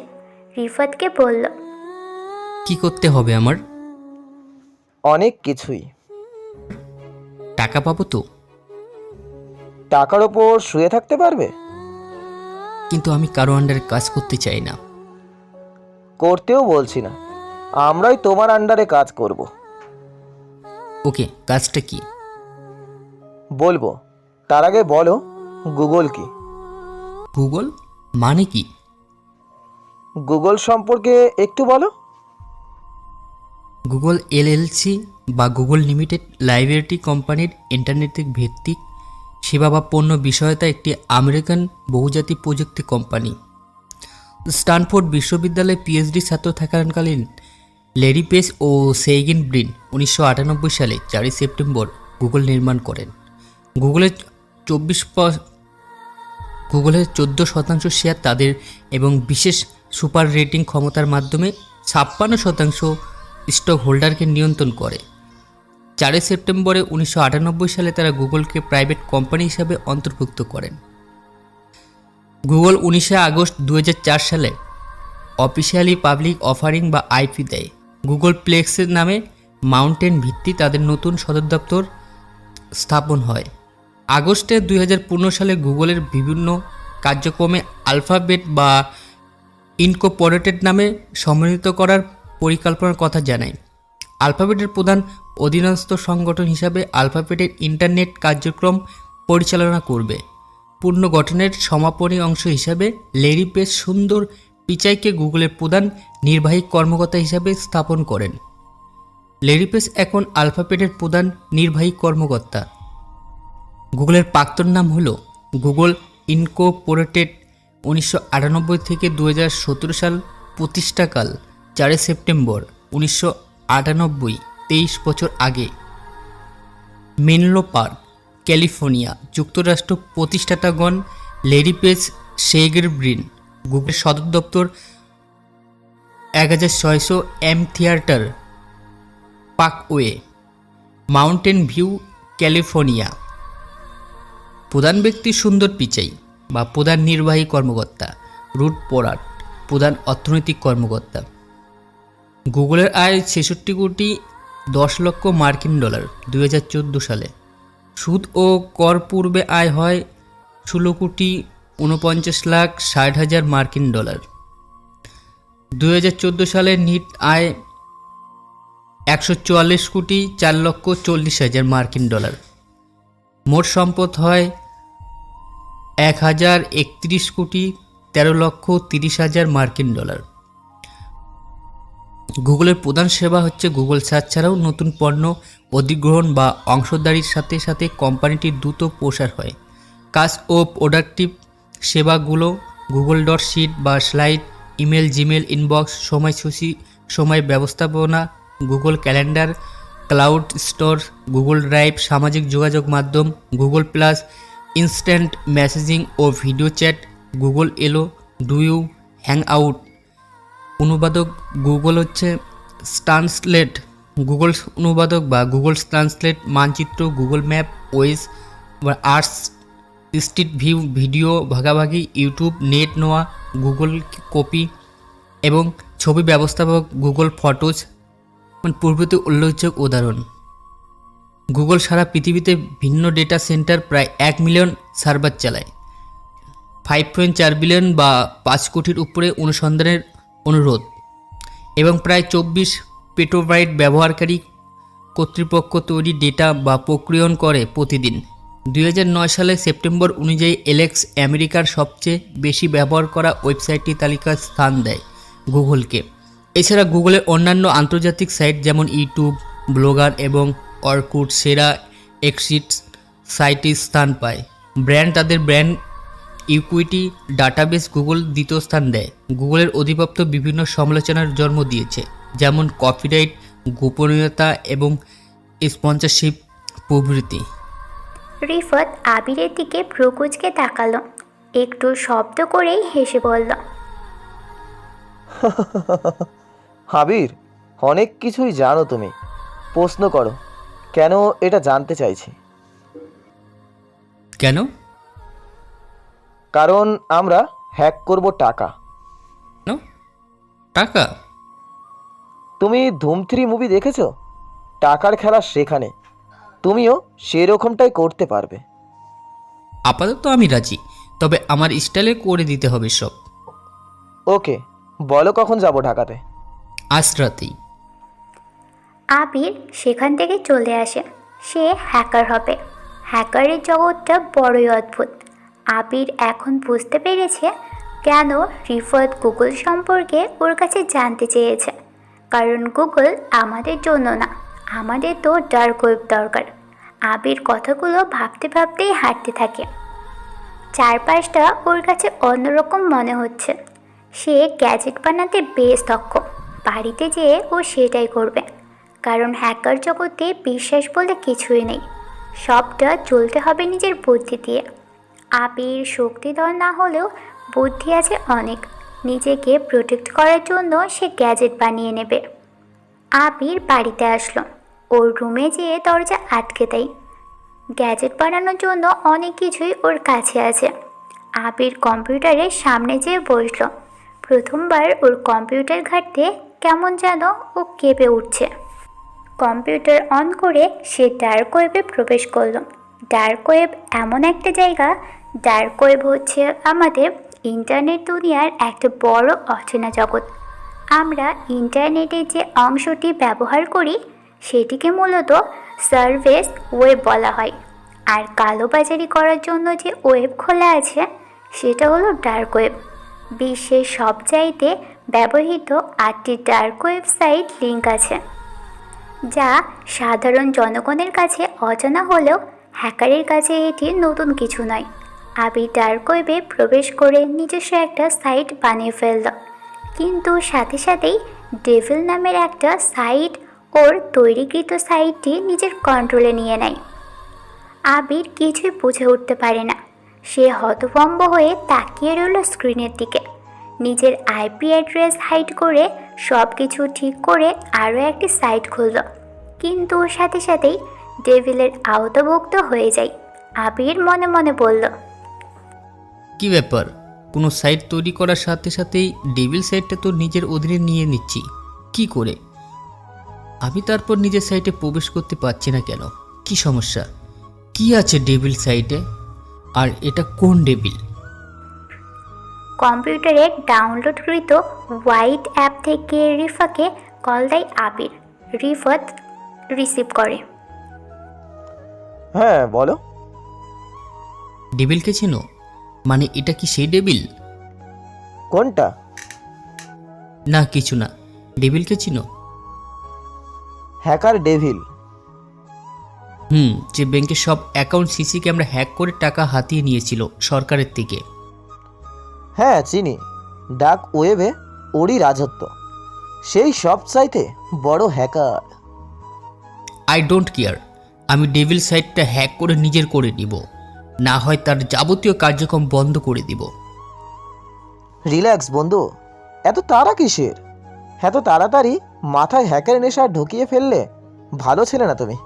রিফাতকে বলল, কি করতে হবে আমার? অনেক কিছুই। টাকা পাবো তো? টাকার ওপর শুয়ে থাকতে পারবে? কিন্তু আমি কারো আন্ডারে কাজ করতে চাই না। করতেও বলছি না, আমরাই তোমার আন্ডারে কাজ করব। ওকে, কাজটা কি? বলবো, তার আগে বলো গুগল কি? গুগল মানে কি? গুগল সম্পর্কে একটু বলো। গুগল এলএলসি বা গুগল লিমিটেড লাইব্রেরি কোম্পানির ইন্টারনেট ভিত্তিক সেবা বা পণ্য বিষয়তা একটি আমেরিকান বহুজাতিক প্রযুক্তি কোম্পানি। স্টানফোর্ড বিশ্ববিদ্যালয়ে পিএইচডি ছাত্র থাকাকালীন ল্যারি পেজ ও সেইগেন ব্রিন 1998 সালে 4 সেপ্টেম্বর গুগল নির্মাণ করেন। গুগলের 14% শেয়ার তাদের এবং বিশেষ সুপার রেটিং ক্ষমতার মাধ্যমে 56% স্টক হোল্ডারকে নিয়ন্ত্রণ করে। 4 সেপ্টেম্বরে 1998 সালে তারা গুগলকে প্রাইভেট কোম্পানি হিসাবে অন্তর্ভুক্ত করেন। গুগল 19 আগস্ট 2004 সালে অফিসিয়ালি পাবলিক অফারিং বা আইপি দেয়। গুগল প্লেক্সের নামে মাউন্টেন ভিত্তি তাদের নতুন সদর দপ্তর স্থাপন হয়। আগস্টে 2015 সালে গুগলের বিভিন্ন কার্যক্রমে আলফাবেট বা ইনকর্পোরেটেড নামে সম্মিলিত করার পরিকল্পনার কথা জানায়। আলফাবেটের প্রধান অধীনস্থ সংগঠন হিসাবে আলফাবেটের ইন্টারনেট কার্যক্রম পরিচালনা করবে। পূর্ণ গঠনের সমাপনী অংশ হিসাবে ল্যারি পেজ সুন্দর পিচাইকে গুগলের প্রধান নির্বাহী কর্মকর্তা হিসাবে স্থাপন করেন। ল্যারি পেজ এখন আলফাবেটের প্রধান নির্বাহী কর্মকর্তা। গুগলের প্রাক্তন নাম হল গুগল ইনকর্পোরেটেড। 1998 থেকে 2017 সাল প্রতিষ্ঠাকাল 4 সেপ্টেম্বর 1998, 23 বছর আগে। মেনলো পার্ক, ক্যালিফোর্নিয়া, যুক্তরাষ্ট্র। প্রতিষ্ঠাতাগণ ল্যারি পেজ, সেইগেন ব্রিন। গুগলের সদর দপ্তর 1600 Amphitheatre Parkway, Mountain View, California. প্রধান ব্যক্তি সুন্দর পিচাই বা প্রধান নির্বাহী কর্মকর্তা। রুট পোরাট, প্রধান অর্থনৈতিক কর্মকর্তা। গুগলের আয় 66 কোটি 10 লক্ষ মার্কিন ডলার 2014 সালে। সুদ ও কর পূর্বে আয় হয় 16 কোটি 49 লাখ 60 হাজার মার্কিন ডলার। 2014 সালে নিট আয় 144 কোটি 4 লক্ষ 40 হাজার মার্কিন ডলার। মোট সম্পদ হয় $1,031,13,30,000 মার্কিন ডলার। গুগলের প্রধান সেবা হচ্ছে গুগল সার্চ ছাড়াও নতুন পণ্য অধিগ্রহণ বা অংশীদারির সাথে সাথে কোম্পানিটির দ্রুত প্রসার হয়। কাজ ও প্রোডাক্টিভ সেবাগুলো গুগল ডট শিট বা স্লাইড, ইমেল, জিমেল, ইনবক্স, সময়সূচি, সময় ব্যবস্থাপনা, Google calendar, cloud store, Google drive, সামাজিক যোগাযোগ মাধ্যম, গুগল প্লাস, ইনস্ট্যান্ট মেসেজিং ও ভিডিও চ্যাট, গুগল এলো, ডুইউ, হ্যাং আউট। অনুবাদক গুগল হচ্ছে ট্রান্সলেট, গুগল অনুবাদক বা গুগল ট্রান্সলেট, মানচিত্র, গুগল ম্যাপ, ওয়েজ বা আর্টস, স্ট্রিট ভিউ, ভিডিও ভাগাভাগি, ইউটিউব, নেট নোয়া, গুগল কপি এবং ছবি ব্যবস্থাপক গুগল ফটোজ প্রভৃতি উল্লেখযোগ্য উদাহরণ। গুগল সারা পৃথিবীতে ভিন্ন ডেটা সেন্টার প্রায় 1 মিলিয়ন সার্ভার চালায়। 5.4 বিলিয়ন বা 5 কোটির উপরে অনুসন্ধানের অনুরোধ এবং প্রায় 24 পেটাবাইট ব্যবহারকারী কর্তৃপক্ষ তৈরি ডেটা বা প্রক্রিয়ন করে প্রতিদিন। 2009 সালে সেপ্টেম্বর অনুযায়ী এলেক্স আমেরিকার সবচেয়ে বেশি ব্যবহার করা ওয়েবসাইটটি তালিকায় স্থান দেয় গুগলকে। এছাড়া গুগলের অন্যান্য আন্তর্জাতিক সাইট যেমন ইউটিউব, ব্লগার এবং অরকুট সেরা এক্সিট সাইটে স্থান পায়। ব্র্যান্ড তাদের ব্র্যান্ড ইকুইটি ডাটাবেস গুগল দ্বিতীয় স্থান দেয়। গুগলের অধিপত্য বিভিন্ন সমালোচনার জন্ম দিয়েছে, যেমন কপিরাইট, গোপনীয়তা এবং স্পন্সরশিপ প্রভৃতি। রিফাত আবিরের দিকে ভ্রুকুচকে তাকালো, একটু শব্দ করেই হেসে বলল, আবির, অনেক কিছুই জানো তুমি। প্রশ্ন করো, কেন এটা জানতে চাইছি? কেন? কারণ আমরা হ্যাক করব টাকা। টাকা? তুমি ধুম 3 মুভি দেখেছো? টাকার খেলা সেখানে, তুমিও সেরকমটাই করতে পারবে। আপাতত আমি রাজি, তবে আমার স্টাইলে করে দিতে হবে সব। ওকে, বলো কখন যাব ঢাকাতে? আজ রাতেই। আবির সেখান থেকে চলে আসে। সে হ্যাকার হবে। হ্যাকারের জগৎটা বড়ই অদ্ভুত। আবির এখন বুঝতে পেরেছে কেন রিফাত গুগল সম্পর্কে ওর কাছে জানতে চেয়েছে। কারণ গুগল আমাদের জন্য না, আমাদের তো ডার্ক ওয়েব দরকার। আবির কথাগুলো ভাবতে ভাবতেই হাঁটতে থাকে। চারপাশটা ওর কাছে অন্যরকম মনে হচ্ছে। সে গ্যাজেট বানাতে বেশ দক্ষ। বাড়িতে যেয়ে ও সেটাই করবে, কারণ হ্যাকার জগতে বিশ্বাস বলে কিছুই নেই। সবটা চলতে হবে নিজের বুদ্ধি দিয়ে। আবির শক্তিধর না হলেও বুদ্ধি আছে অনেক। নিজেকে প্রোটেক্ট করার জন্য সে গ্যাজেট বানিয়ে নেবে। আবির বাড়িতে আসলো। ওর রুমে যেয়ে দরজা আটকে দেয়। গ্যাজেট বানানোর জন্য অনেক কিছুই ওর কাছে আছে। আবির কম্পিউটারের সামনে যেয়ে বসলো। প্রথমবার ওর কম্পিউটার ঘাঁটতে কেমন যেন ও কেঁপে উঠছে। কম্পিউটার অন করে সে ডার্ক ওয়েবে প্রবেশ করলো। ডার্ক ওয়েব এমন একটা জায়গা, ডার্ক ওয়েব হচ্ছে আমাদের ইন্টারনেট দুনিয়ার একটা বড় অচেনা জগৎ। আমরা ইন্টারনেটের যে অংশটি ব্যবহার করি সেটিকে মূলত সার্ভিস ওয়েব বলা হয়। আর কালোবাজারি করার জন্য যে ওয়েব খোলা আছে সেটা হলো ডার্ক ওয়েব। বিশ্বের সবচাইতে ব্যবহৃত 8টি ডার্ক ওয়েবসাইট লিঙ্ক আছে, যা সাধারণ জনগণের কাছে অজানা হলেও হ্যাকারের কাছে এটি নতুন কিছু নয়। আবির ডার্ক ওয়েবে প্রবেশ করে নিজস্ব একটা সাইট বানিয়ে ফেলল, কিন্তু সাথে সাথেই ডেভিল নামের একটা সাইট ওর তৈরিকৃত সাইটটি নিজের কন্ট্রোলে নিয়ে নেয়। আবির কিছুই বুঝে উঠতে পারে না। সে হতভম্ব হয়ে তাকিয়ে রইল স্ক্রিনের দিকে। নিজের আইপি অ্যাড্রেস হাইড করে সব কিছু ঠিক করে আরও একটি সাইট খুলল, কিন্তু সাথে সাথেই ডেভিলের আওতাভুক্ত হয়ে যায়। আবির মনে মনে বলল, কি ব্যাপার, কোনো সাইট তৈরি করার সাথে সাথেই ডেভিল সাইটটা তো নিজের অধীনে নিয়ে নিচ্ছি কি করে? আমি তারপর নিজের সাইটে প্রবেশ করতে পারছি না কেন? কি সমস্যা? কি আছে ডেভিল সাইটে? আর এটা কোন ডেভিল? কম্পিউটারে ডাউনলোডকৃত হোয়াইট অ্যাপ থেকে রিফাকে কল দেয় আবির। রিফাত রিসিভ করে। হ্যাঁ বলো। ডেভিলকে চেনো? মানে এটা কি সেই ডেভিল? কোনটা? না কিছু না। ডেভিলকে চিনো? Hacker devil? যে ব্যাংকের সব অ্যাকাউন্ট সিসি ক্যামেরা হ্যাক করে টাকা হাতিয়ে নিয়েছিল সরকারের থেকে। হ্যাঁ চিনি, ডার্ক ওয়েবে ওরই রাজত্ব, সেই সব চাইতে বড় হ্যাকার। আই ডোন্ট কেয়ার, আমি ডেভিল সাইটটা হ্যাক করে নিজের করে নিব, না হয় তার যাবতীয় কার্যক্রম বন্ধ করে দিব। রিল্যাক্স বন্ধু, এত তাড়া কিসের? এত তাড়াতাড়ি মাথায় হ্যাকার নেশা ঢুকিয়ে ফেললে ভালো ছেলে না তুমি।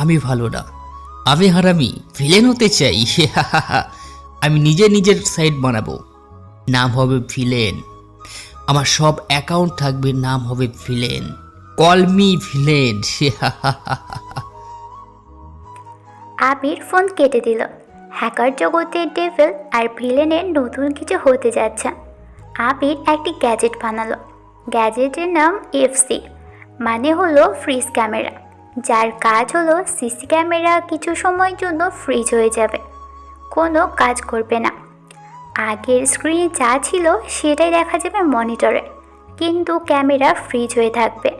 আমি ভালো না, আমি হারামি, ভিলেন হতে চাই। আমি নিজের সাইট বানাবো, নাম হবে ভিলেন। আমার সব অ্যাকাউন্ট থাকবে, নাম হবে villain. Call me villain. Abir phone কেটে দিল। হ্যাকার জগতের ডেভিল আর ভিলেনের নতুন কিছু হতে যাচ্ছে। আবির একটি গ্যাজেট বানালো। গ্যাজেটের নাম এফসি, মানে হলো ফ্রিজ ক্যামেরা, যার কাজ হলো সিসি ক্যামেরা কিছু সময়ের জন্য ফ্রিজ হয়ে যাবে, কোনো কাজ করবে না। আগের স্ক্রিনে যা ছিল সেটাই দেখা যাবে মনিটরে, কিন্তু ক্যামেরা ফ্রিজ হয়ে থাকবে,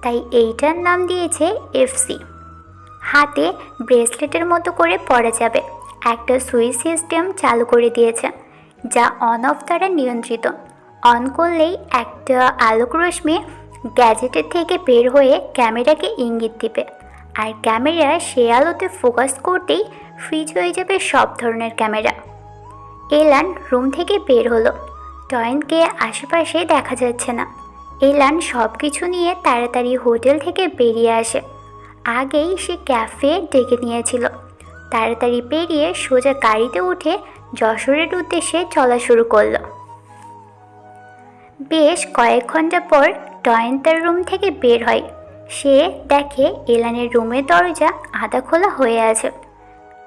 তাই এইটার নাম দিয়েছে এফসি। হাতে ব্রেসলেটের মতো করে পরা যাবে। একটা সুইচ সিস্টেম চালু করে দিয়েছে, যা অন অফ দ্বারা নিয়ন্ত্রিত। অন করলেই একটা আলোক রশ্মি গ্যাজেটের থেকে বের হয়ে ক্যামেরাকে ইঙ্গিত দিবে, আর ক্যামেরা সে আলোতে ফোকাস করতেই ফ্রিজ হয়ে যাবে সব ধরনের ক্যামেরা। এলান রুম থেকে বের হলো। টয়েনকে আশেপাশে দেখা যাচ্ছে না। এলান সব কিছু নিয়ে তাড়াতাড়ি হোটেল থেকে বেরিয়ে আসে। আগেই সে ক্যাফে ডেকে নিয়েছিল। তাড়াতাড়ি পেরিয়ে সোজা গাড়িতে উঠে যশোরের উদ্দেশ্যে চলা শুরু করলো। বেশ কয়েক ঘন্টা পর টয়েন তার রুম থেকে বের হয়। সে দেখে এলানের রুমের দরজা আধা খোলা হয়ে আছে।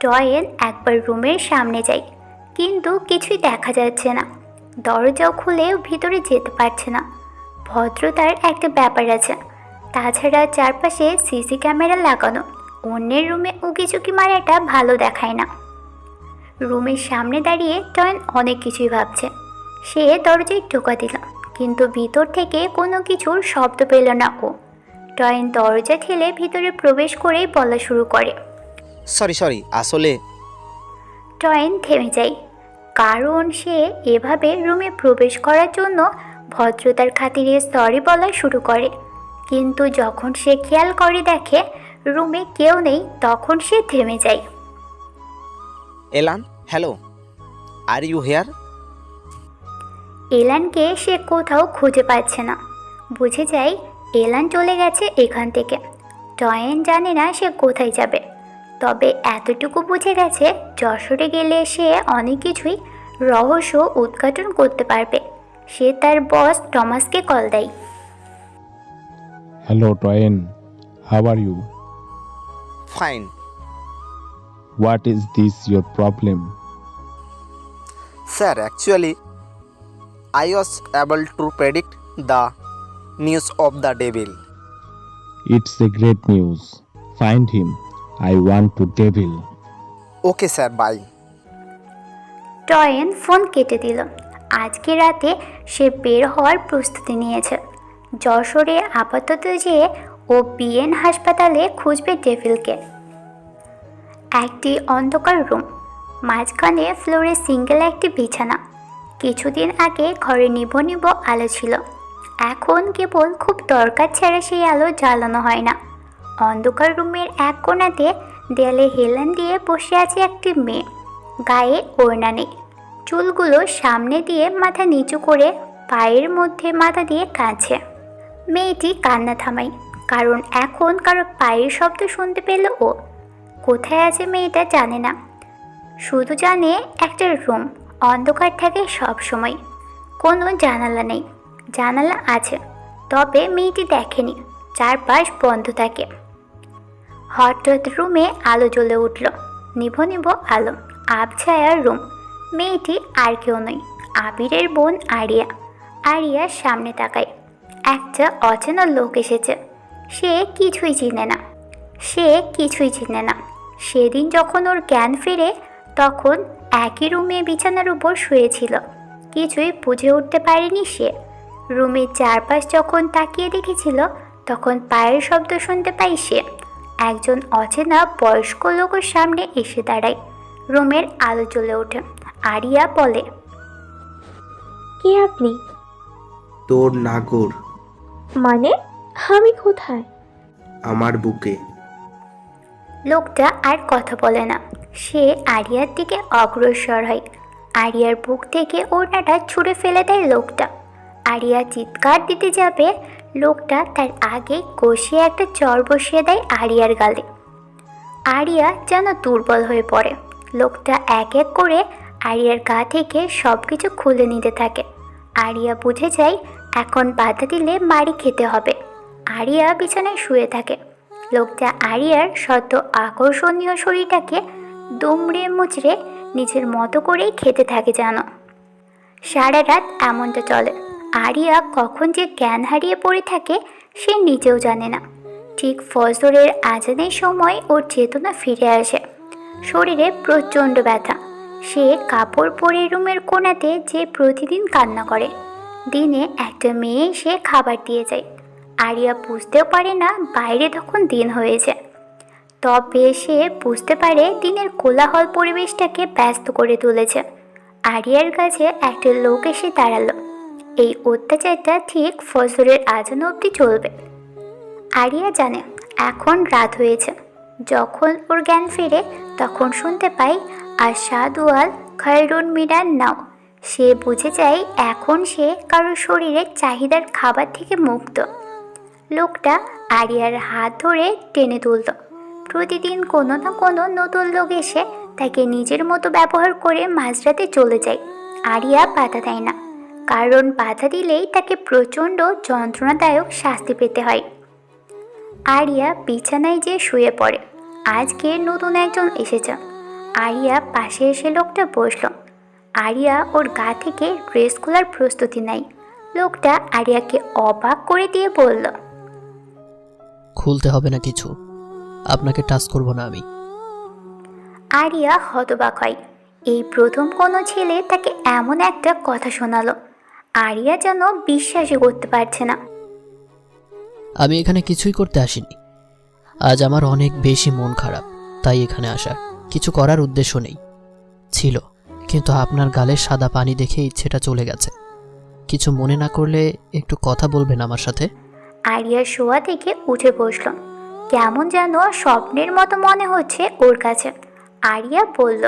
টয়েন একবার রুমের সামনে যায়, কিন্তু কিছুই দেখা যাচ্ছে না। দরজাও খুলেও ভিতরে যেতে পারছে না। ভদ্রতার একটা ব্যাপার আছে, তাছাড়া চারপাশে সিসি ক্যামেরা লাগানো, অন্যের রুমে উকিঝুঁকি মারাটা ভালো দেখায় না। রুমের সামনে দাঁড়িয়ে টয়েন অনেক কিছুই ভাবছে। সে দরজায় টোকা দিল, কিন্তু ভিতর থেকে কোনো কিছুর শব্দ পেল না ও। টয়েন দরজা ঠেলে ভিতরে প্রবেশ করেই বলা শুরু করে, সরি আসলে। টয়েন থেমে যায়, কারণ সে এভাবে রুমে প্রবেশ করার জন্য ভদ্রতার খাতিরে সরি বলা শুরু করে। কিন্তু যখন সে খেয়াল করে দেখে রুমে কেউ নেই, তখন সে থেমে যায়। এলান, হ্যালো, আর ইউ হেয়ার? এলানকে সে কোথাও খুঁজে পাচ্ছে না। বুঝে যায় এলান চলে গেছে এখান থেকে। টয়েন জানে না সে কোথায় যাবে, তবে এতটুকু বুঝে গেছে যশোরে গেলে সে অনেক কিছুই রহস্য উদ্ঘাটন করতে পারবে। সে তার বস টমাসকে কল দেয়। Hello, Toyin. How are you? Fine. What is this your problem? Sir, actually, I was able to predict the news of the devil. It's a great news. Find him. I want to devil. Okay, sir, bye. টয়েন phone কেটে দিল। আজকে রাতে সে বের হওয়ার প্রস্তুতি নিয়েছে। যশোরে আপাতত যেয়ে ও বিএন হাসপাতালে খুঁজবে ডেভিলকে। একটি অন্ধকার রুম, মাঝখানে ফ্লোরে সিঙ্গেল একটি বিছানা। কিছুদিন আগে ঘরে নিভো আলো ছিল, এখন কেবল খুব দরকার ছাড়া সেই আলো জ্বালানো হয় না। অন্ধকার রুমের এক কোণাতে দেয়ালে হেলান দিয়ে বসে আছে একটি মেয়ে। গায়ে ওড়না নেই, চুলগুলো সামনে দিয়ে মাথা নিচু করে পায়ের মধ্যে মাথা দিয়ে কাঁদছে। মেয়েটি কান্না থামায়, কারণ এখন কারো পায়ের শব্দ শুনতে পেল ও। কোথায় আছে মেয়েটা জানে না, শুধু জানে একটা রুম অন্ধকার থাকে সব সময়, কোনো জানালা নেই। জানালা আছে, তবে মেয়েটি দেখেনি, চারপাশ বন্ধ থাকে। হঠাৎ রুমে আলো জ্বলে উঠল, নিভো আলো, আবছায়ার রুম। মেয়েটি আর কেউ নয়, আবিরের বোন আরিয়া। আরিয়ার সামনে তাকায়, একটা অচেনা লোক এসেছে। সে কিছুই চিনে না। সেদিন যখন ওর জ্ঞান ফেরে তখন একই রুমে বিছানার উপর শুয়েছিল। কিছুই বুঝে উঠতে পারেনি সে। রুমের চারপাশ যখন তাকিয়ে দেখেছিল তখন পায়ের শব্দ শুনতে পাই সে। একজন অচেনা বয়স্ক লোকের সামনে এসে দাঁড়ায়। রুমের আলো জ্বলে ওঠে। আরিয়া বলে, কে আপনি? তোর নাগর মানে আমি কোথায়? আমার বুকে। লোকটা আর কথা বলে না। সে আরিয়ার দিকে অগ্রসর হয়। আরিয়ার বুক থেকে ওড়নাটা ছুঁড়ে ফেলে দেয় লোকটা। আরিয়া চিৎকার দিতে যাবে, লোকটা তার আগে কষিয়ে একটা চর বসিয়ে দেয় আরিয়ার গালে। আরিয়া যেন দুর্বল হয়ে পড়ে। লোকটা এক এক করে আরিয়ার গা থেকে সব কিছু খুলে নিতে থাকে। আরিয়া বুঝে যায় এখন বাধা দিলে মারি খেতে হবে। আরিয়া বিছানায় শুয়ে থাকে। লোকটা আরিয়ার শত আকর্ষণীয় শরীরটাকে দুমড়ে মুচড়ে নিজের মতো করেই খেতে থাকে জানো। সারা রাত এমনটা চলে। আরিয়া কখন যে জ্ঞান হারিয়ে পড়ে থাকে সে নিজেও জানে না। ঠিক ফজরের আজানের সময় ওর চেতনা ফিরে আসে। শরীরে প্রচণ্ড ব্যথা। সে কাপড় পরে রুমের কোণাতে যে প্রতিদিন কান্না করে। দিনে একটা মেয়ে এসে খাবার দিয়ে যায়। আরিয়া বুঝতেও পারে না বাইরে তখন দিন হয়েছে। তবে সে বুঝতে পারে দিনের কোলাহল পরিবেশটাকে ব্যস্ত করে তুলেছে। আরিয়ার কাছে একটা লোক এসে দাঁড়ালো। এই অত্যাচারটা ঠিক ফজরের আজান অবধি চলবে। আরিয়া জানে এখন রাত হয়েছে। যখন ওর জ্ঞান ফিরে তখন শুনতে পাই আর সাদুয়াল খয়রুন মিনান নাও। সে বুঝে যায় এখন সে কারো শরীরের চাহিদার খাবার থেকে মুক্ত। লোকটা আরিয়ার হাত ধরে টেনে তুলল। প্রতিদিন কোনো না কোনো নতুন লোক এসে তাকে নিজের মতো ব্যবহার করে মাঝরাতে চলে যায়। আরিয়া বাধা দেয় না, কারণ বাধা দিলেই তাকে প্রচণ্ড যন্ত্রণাদায়ক শাস্তি পেতে হয়। আরিয়া বিছানায় যেয়ে শুয়ে পড়ে। আজকে নতুন একজন এসেছে। আরিয়া পাশে এসে লোকটা বসল। আরিয়া ওর গা থেকে ড্রেস খোলার প্রস্তুতি নেয়। লোকটা আরিয়াকে অবাক করে দিয়ে বলল, খুলতে হবে না কিছু, আপনাকে টাচ করব না আমি। আরিয়া হতবাক হয়। এই প্রথম কোনো ছেলে তাকে এমন একটা কথা শোনালো। আরিয়া যেন বিশ্বাসই করতে পারছে না। আমি এখানে কিছুই করতে আসিনি। আজ আমার অনেক বেশি মন খারাপ, তাই এখানে আসা। কিছু করার উদ্দেশ্য নেই। ছিল, কিন্তু আপনার গালের সাদা পানি দেখে ইচ্ছেটা চলে গেছে। কিছু মনে না করলে একটু কথা বলবেন আমার সাথে? আরিয়া শোয়া থেকে উঠে বসল। কেমন যেন স্বপ্নের মতো মনে হচ্ছে ওর কাছে। আরিয়া বলল,